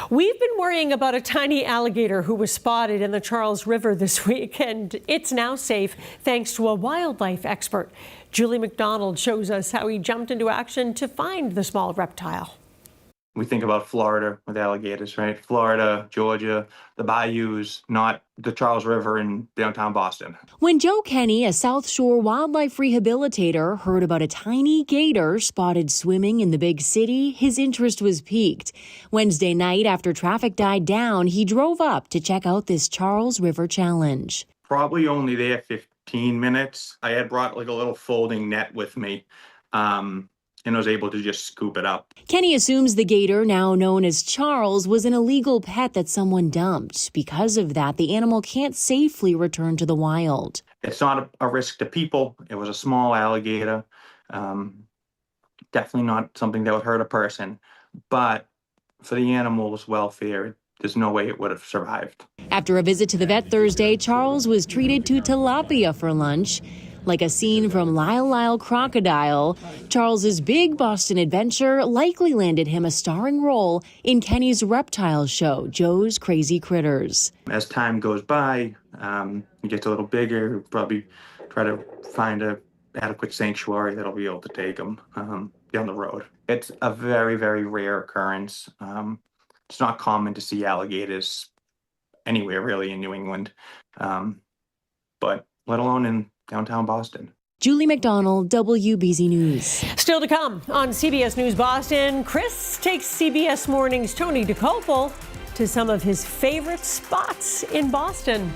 We've been worrying about a tiny alligator who was spotted in the Charles River this week, and it's now safe thanks to a wildlife expert. Julie McDonald shows us how he jumped into action to find the small reptile. We think about Florida with alligators, right? Florida, Georgia, the bayous, not the Charles River in downtown Boston. When Joe Kenny, a South Shore wildlife rehabilitator, heard about a tiny gator spotted swimming in the big city, his interest was piqued. Wednesday night, after traffic died down, he drove up to check out this Charles River challenge. Probably only there 15 minutes. I had brought like a little folding net with me. And was able to just scoop it up. Kenny assumes the gator, now known as Charles, was an illegal pet that someone dumped. Because of that, the animal can't safely return to the wild. It's not a risk to people. It was a small alligator. Definitely not something that would hurt a person. But for the animal's welfare, there's no way it would have survived. After a visit to the vet Thursday, Charles was treated to tilapia for lunch. Like a scene from Lyle Lyle Crocodile, Charles's big Boston adventure likely landed him a starring role in Kenny's reptile show, Joe's Crazy Critters. As time goes by, he gets a little bigger, probably try to find a adequate sanctuary that'll be able to take him down the road. It's a very, very rare occurrence. It's not common to see alligators anywhere really in New England, but let alone in downtown Boston. Julie McDonald, WBZ News. Still to come on CBS News Boston, Chris takes CBS Morning's Tony DeCopel to some of his favorite spots in Boston.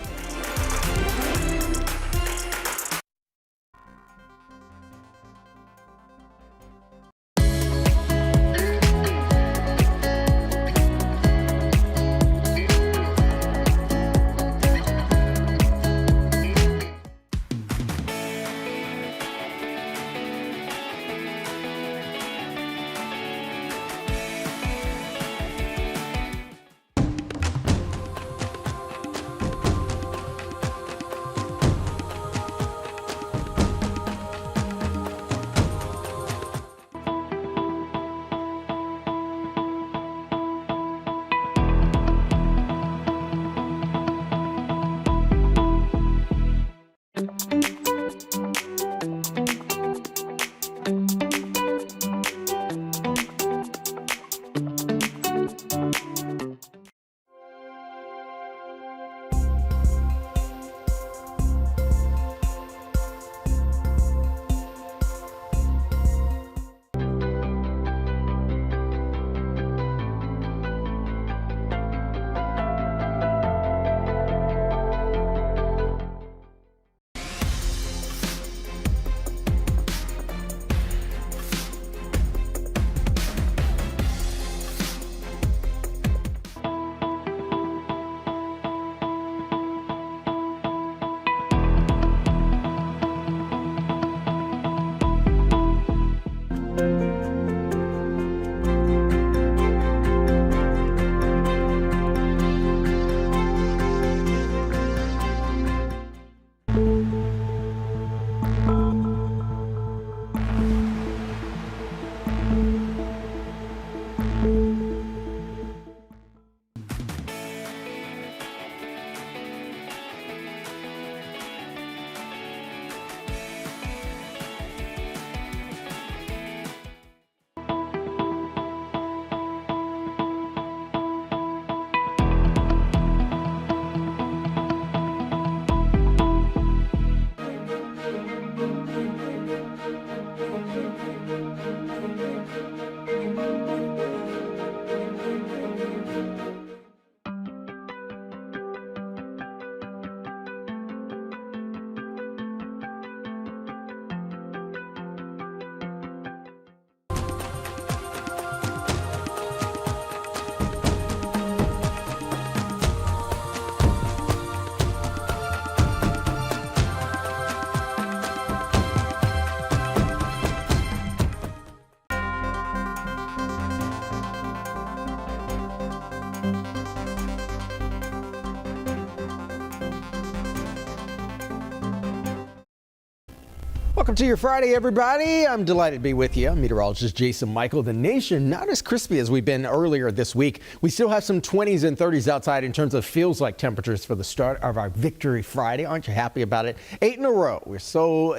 Welcome to your Friday, everybody. I'm delighted to be with you. I'm meteorologist Jason Michael. The nation not as crispy as we've been earlier this week. We still have some 20s and 30s outside in terms of feels like temperatures for the start of our Victory Friday. Aren't you happy about it? 8 in a row. We're so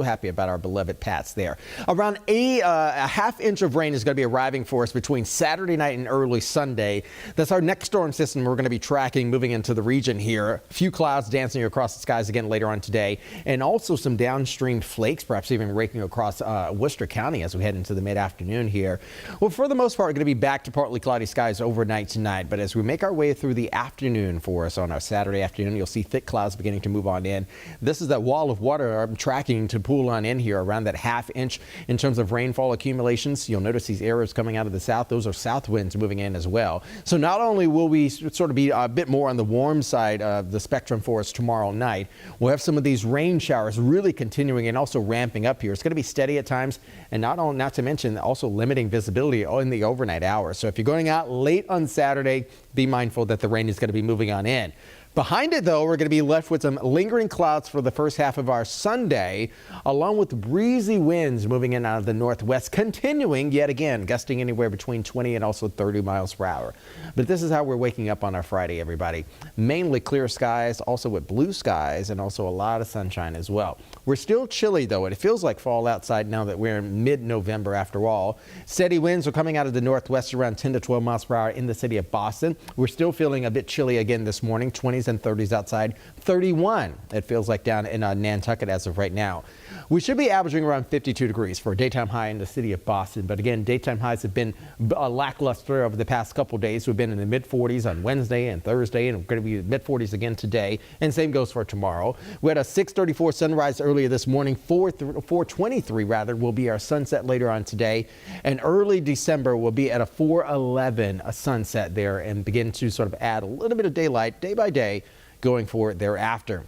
happy about our beloved Pats there. Around a half inch of rain is going to be arriving for us between Saturday night and early Sunday. That's our next storm system we're going to be tracking moving into the region here. A few clouds dancing across the skies again later on today, and also some downstream flakes, perhaps even raking across Worcester County as we head into the mid-afternoon here. Well, for the most part, we're going to be back to partly cloudy skies overnight tonight, but as we make our way through the afternoon for us on our Saturday afternoon, you'll see thick clouds beginning to move on in. This is that wall of water I'm tracking to pool on in here around that half inch in terms of rainfall accumulations. You'll notice these areas coming out of the south. Those are south winds moving in as well. So not only will we sort of be a bit more on the warm side of the spectrum for us tomorrow night, we'll have some of these rain showers really continuing and also ramping up here. It's going to be steady at times, and not to mention also limiting visibility in the overnight hours. So if you're going out late on Saturday, be mindful that the rain is going to be moving on in. Behind it, though, we're going to be left with some lingering clouds for the first half of our Sunday, along with breezy winds moving in out of the northwest, continuing yet again, gusting anywhere between 20 and also 30 miles per hour. But this is how we're waking up on our Friday, everybody. Mainly clear skies, also with blue skies, and also a lot of sunshine as well. We're still chilly, though, and it feels like fall outside now that we're in mid-November after all. Steady winds are coming out of the northwest around 10 to 12 miles per hour in the city of Boston. We're still feeling a bit chilly again this morning, 20s 20s and 30s outside. 31, it feels like, down in Nantucket as of right now. We should be averaging around 52 degrees for a daytime high in the city of Boston. But again, daytime highs have been lackluster over the past couple days. We've been in the mid-40s on Wednesday and Thursday, and we're going to be mid-40s again today. And same goes for tomorrow. We had a 6:34 sunrise earlier this morning. 4:23 rather will be our sunset later on today. And early December will be at a 4:11 a sunset there, and begin to sort of add a little bit of daylight day by day going forward thereafter.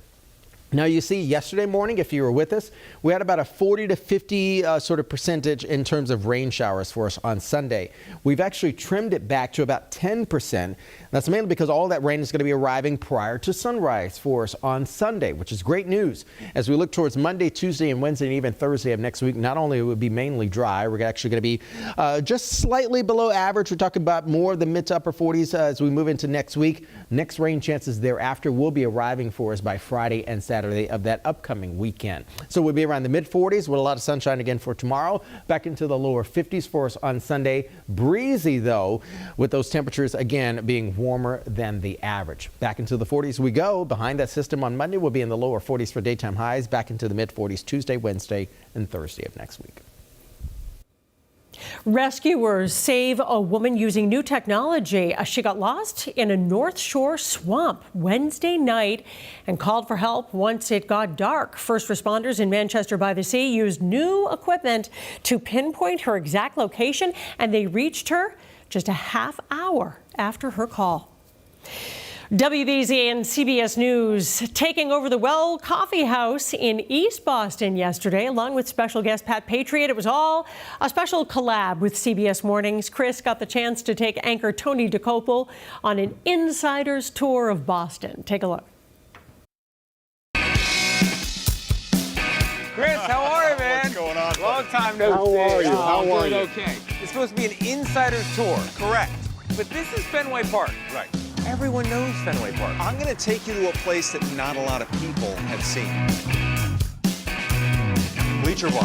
Now, you see, yesterday morning, if you were with us, we had about a 40 to 50 sort of percentage in terms of rain showers for us on Sunday. We've actually trimmed it back to about 10%. That's mainly because all that rain is going to be arriving prior to sunrise for us on Sunday, which is great news. As we look towards Monday, Tuesday, and Wednesday, and even Thursday of next week, not only will it be mainly dry, we're actually going to be just slightly below average. We're talking about more of the mid to upper 40s as we move into next week. Next rain chances thereafter will be arriving for us by Friday and Saturday of that upcoming weekend. So we'll be around the mid-40s with a lot of sunshine again for tomorrow. Back into the lower 50s for us on Sunday. Breezy, though, with those temperatures again being warmer than the average. Back into the 40s we go. Behind that system on Monday, we'll be in the lower 40s for daytime highs. Back into the mid-40s Tuesday, Wednesday, and Thursday of next week. Rescuers save a woman using new technology as she got lost in a North Shore swamp Wednesday night and called for help once it got dark. First responders in Manchester by the Sea used new equipment to pinpoint her exact location, and they reached her just a half hour after her call. WBZ and CBS News taking over the Well Coffee House in East Boston yesterday, along with special guest Pat Patriot. It was all a special collab with CBS Mornings. Chris got the chance to take anchor Tony DeCopel on an insider's tour of Boston. Take a look. Chris, how are you, man? What's going on? Long time no see. How are you? How I'm are doing you? Okay. It's supposed to be an insider's tour. Correct. But this is Fenway Park. Right. Everyone knows Fenway Park. I'm going to take you to a place that not a lot of people have seen. Bleacher Bar.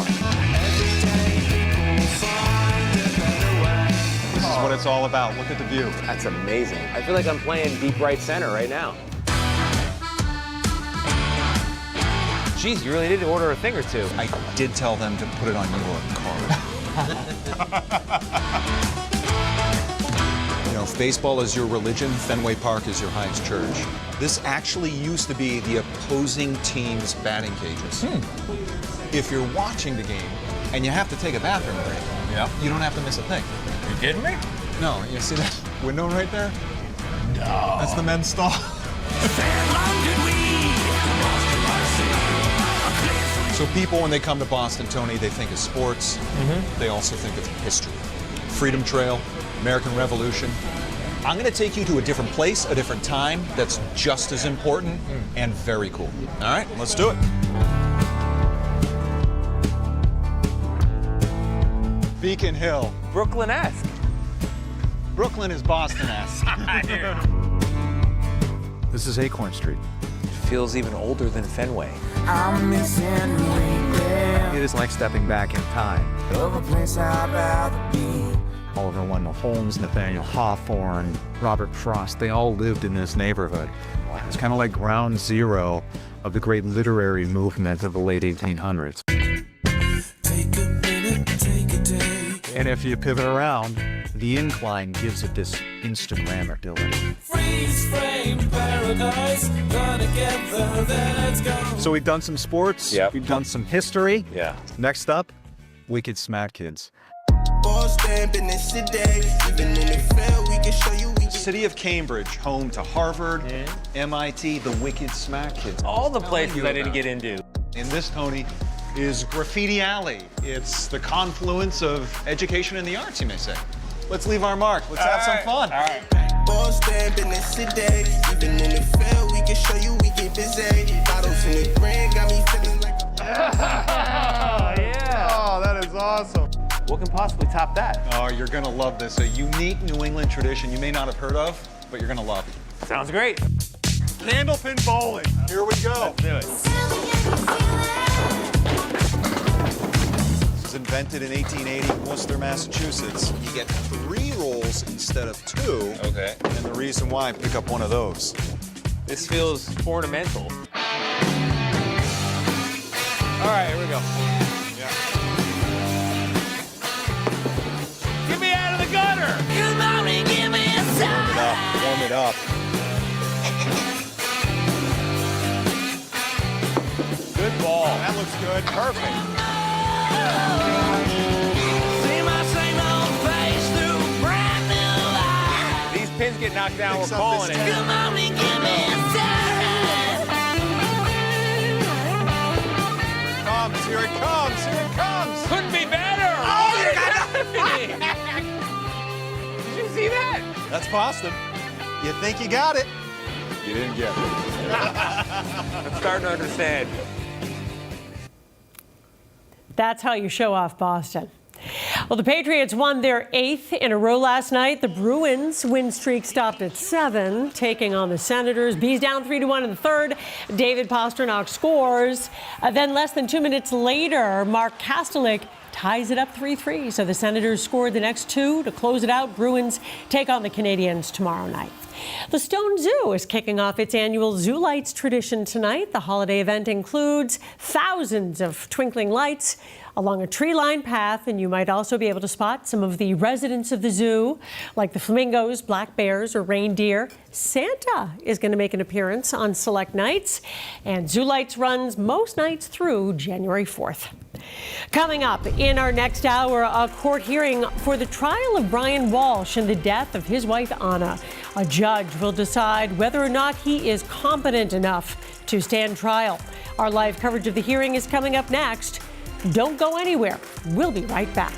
This is what it's all about. Look at the view. That's amazing. I feel like I'm playing deep right center right now. Geez, you really did order a thing or two. I did tell them to put it on your card. You know, if baseball is your religion, Fenway Park is your highest church. This actually used to be the opposing team's batting cages. If you're watching the game and you have to take a bathroom break, you don't have to miss a thing. You kidding me? No, you see that window right there? No. That's the men's stall. So people, when they come to Boston, Tony, they think of sports. They also think of history. Freedom Trail, American Revolution. I'm going to take you to a different place, a different time that's just as important and very cool. All right, let's do it. Beacon Hill. Brooklyn-esque. Brooklyn is Boston-esque. This is Acorn Street. It feels even older than Fenway. I'm missing It is like stepping back in time. of a place I'd rather be. Oliver Wendell Holmes, Nathaniel Hawthorne, Robert Frost, they all lived in this neighborhood. It's kind of like ground zero of the great literary movement of the late 1800s. Take a minute, take a day. And if you pivot around, the incline gives it this Instagrammability. Freeze frame paradise. Gonna get there, then let's go. So we've done some sports, we've done some history. Yeah. Next up, Wicked Smack Kids. Boston, business today. Even in the field, we can show you. City of Cambridge, home to Harvard, MIT, the Wicked Smack Kids. All the places I didn't get into. And this, Tony, is Graffiti Alley. It's the confluence of education and the arts, you may say. Let's leave our mark. Let's have some fun. All right. Boston, business today. Even in the field, we can show you we get busy. Bottles in the brand got me feeling like. Yeah. Oh, that is awesome. What can possibly top that? Oh, you're gonna love this. A unique New England tradition you may not have heard of, but you're gonna love. Sounds great. Candlepin bowling. Here we go. Let's do it. This was invented in 1880 in Worcester, Massachusetts. You get 3 rolls instead of 2. Okay. And the reason why, pick up one of those. This feels ornamental. All right, here we go. Yeah. Get me out of the gutter! Come on and give me a sign! Warm it up. Good ball. That looks good. Perfect. See my same old face through brand new light. These pins get knocked down, we're calling it. Come on and give me a sign! Here it comes, here it comes! Couldn't be better! Oh, you got it! Did you see that? That's Boston. You think you got it? You didn't get it. I'm starting to understand. That's how you show off Boston. Well, the Patriots won their 8th in a row last night. The Bruins' win streak stopped at 7, taking on the Senators. Bees down 3-1 in the third. David Pastrnak scores. Then less than 2 minutes later, Mark Kastelik ties it up 3-3. So the Senators scored the next 2 to close it out. Bruins take on the Canadiens tomorrow night. The Stone Zoo is kicking off its annual Zoo Lights tradition tonight. The holiday event includes thousands of twinkling lights along a tree-lined path, and you might also be able to spot some of the residents of the zoo, like the flamingos, black bears, or reindeer. Santa is going to make an appearance on select nights, and Zoo Lights runs most nights through January 4th. Coming up in our next hour, a court hearing for the trial of Brian Walshe and the death of his wife, Anna. A judge will decide whether or not he is competent enough to stand trial. Our live coverage of the hearing is coming up next. Don't go anywhere. We'll be right back.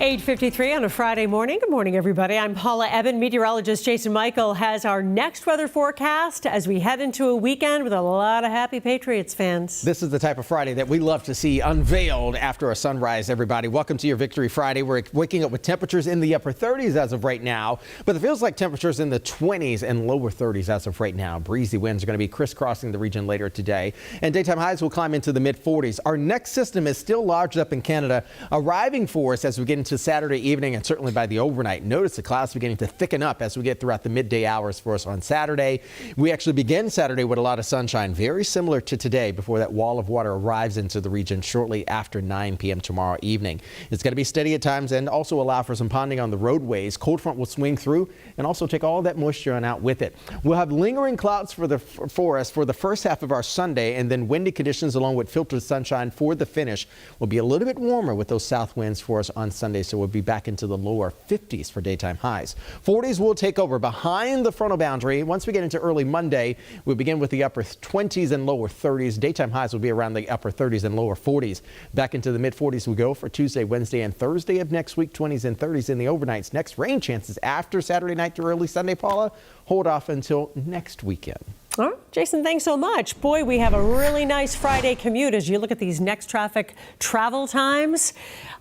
.53 on a Friday morning. Good morning, everybody. I'm Paula Eben. Meteorologist Jason Michael has our next weather forecast as we head into a weekend with a lot of happy Patriots fans. This is the type of Friday that we love to see unveiled after a sunrise, everybody. Welcome to your Victory Friday. We're waking up with temperatures in the upper 30s as of right now, but it feels like temperatures in the 20s and lower 30s as of right now. Breezy winds are going to be crisscrossing the region later today, and daytime highs will climb into the mid-40s. Our next system is still lodged up in Canada, arriving for us as we get into Saturday evening and certainly by the overnight. Notice the clouds beginning to thicken up as we get throughout the midday hours for us on Saturday. We actually begin Saturday with a lot of sunshine, very similar to today, before that wall of water arrives into the region shortly after 9 p.m. tomorrow evening. It's going to be steady at times and also allow for some ponding on the roadways. Cold front will swing through and also take all that moisture on out with it. We'll have lingering clouds for us for the first half of our Sunday, and then windy conditions along with filtered sunshine for the finish. Will be a little bit warmer with those south winds for us on Sunday, so we'll be back into the lower 50s for daytime highs. 40s will take over behind the frontal boundary. Once we get into early Monday, we'll begin with the upper 20s and lower 30s. Daytime highs will be around the upper 30s and lower 40s. Back into the mid 40s we go for Tuesday, Wednesday, and Thursday of next week. 20s and 30s in the overnights. Next rain chances after Saturday night to early Sunday, Paula. Hold off until next weekend. All right, Jason, thanks so much. Boy, we have a really nice Friday commute as you look at these next traffic travel times.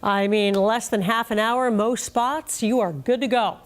I mean, less than half an hour, most spots. You are good to go.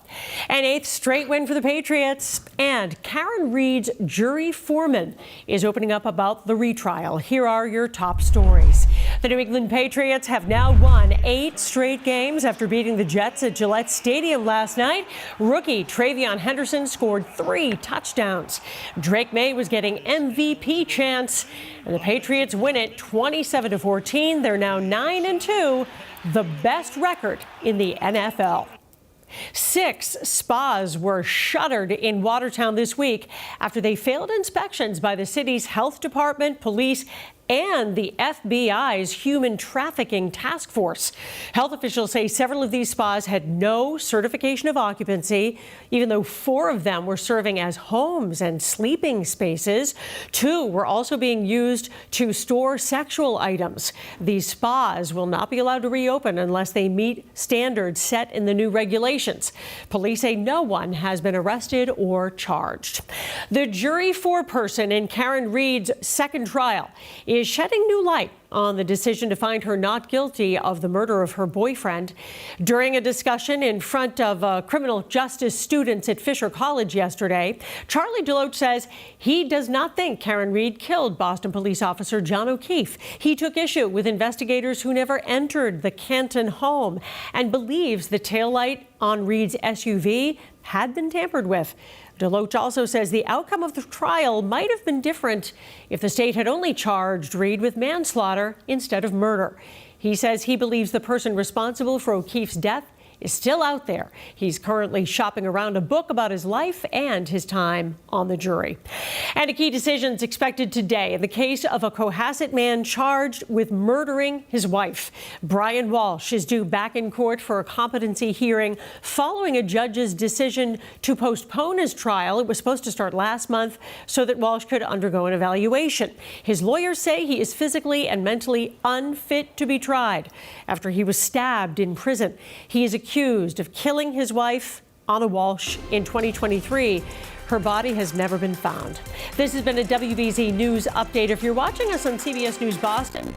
An 8th straight win for the Patriots. And Karen Reed's jury foreman is opening up about the retrial. Here are your top stories. The New England Patriots have now won 8 straight games after beating the Jets at Gillette Stadium last night. Rookie Travion Henderson scored 3 touchdowns. Drake May was getting MVP chance, and the Patriots win it 27-14. They're now 9-2, the best record in the NFL. 6 spas were shuttered in Watertown this week after they failed inspections by the city's health department, police, and the FBI's human trafficking task force. Health officials say several of these spas had no certification of occupancy, even though 4 of them were serving as homes and sleeping spaces. 2 were also being used to store sexual items. These spas will not be allowed to reopen unless they meet standards set in the new regulations. Police say no one has been arrested or charged. The jury foreperson in Karen Reed's second trial is shedding new light on the decision to find her not guilty of the murder of her boyfriend. During a discussion in front of criminal justice students at Fisher College yesterday, Charlie Deloach says he does not think Karen Reed killed Boston police officer John O'Keefe. He took issue with investigators who never entered the Canton home and believes the taillight on Reed's SUV had been tampered with. Deloach also says the outcome of the trial might have been different if the state had only charged Reed with manslaughter instead of murder. He says he believes the person responsible for O'Keefe's death is still out there. He's currently shopping around a book about his life and his time on the jury. And a key decision is expected today in the case of a Cohasset man charged with murdering his wife. Brian Walshe is due back in court for a competency hearing following a judge's decision to postpone his trial. It was supposed to start last month so that Walshe could undergo an evaluation. His lawyers say he is physically and mentally unfit to be tried after he was stabbed in prison. He is accused of killing his wife, Anna Walshe, in 2023. Her body has never been found. This has been a WBZ News Update. If you're watching us on CBS News Boston,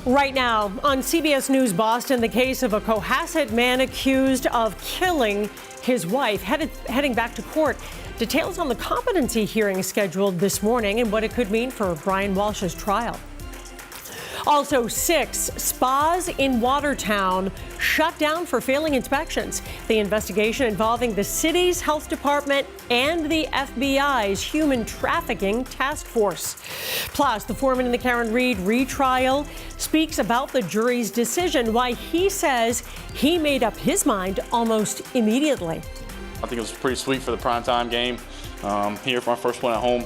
Right now on CBS News Boston, the case of a Cohasset man accused of killing his wife, heading back to court. Details on the competency hearing scheduled this morning and what it could mean for Brian Walshe's trial. Also, 6 spas in Watertown shut down for failing inspections. The investigation involving the city's health department and the FBI's human trafficking task force. Plus, the foreman in the Karen Reed retrial speaks about the jury's decision, why he says he made up his mind almost immediately. I think it was pretty sweet for the primetime game. Here for my first one at home.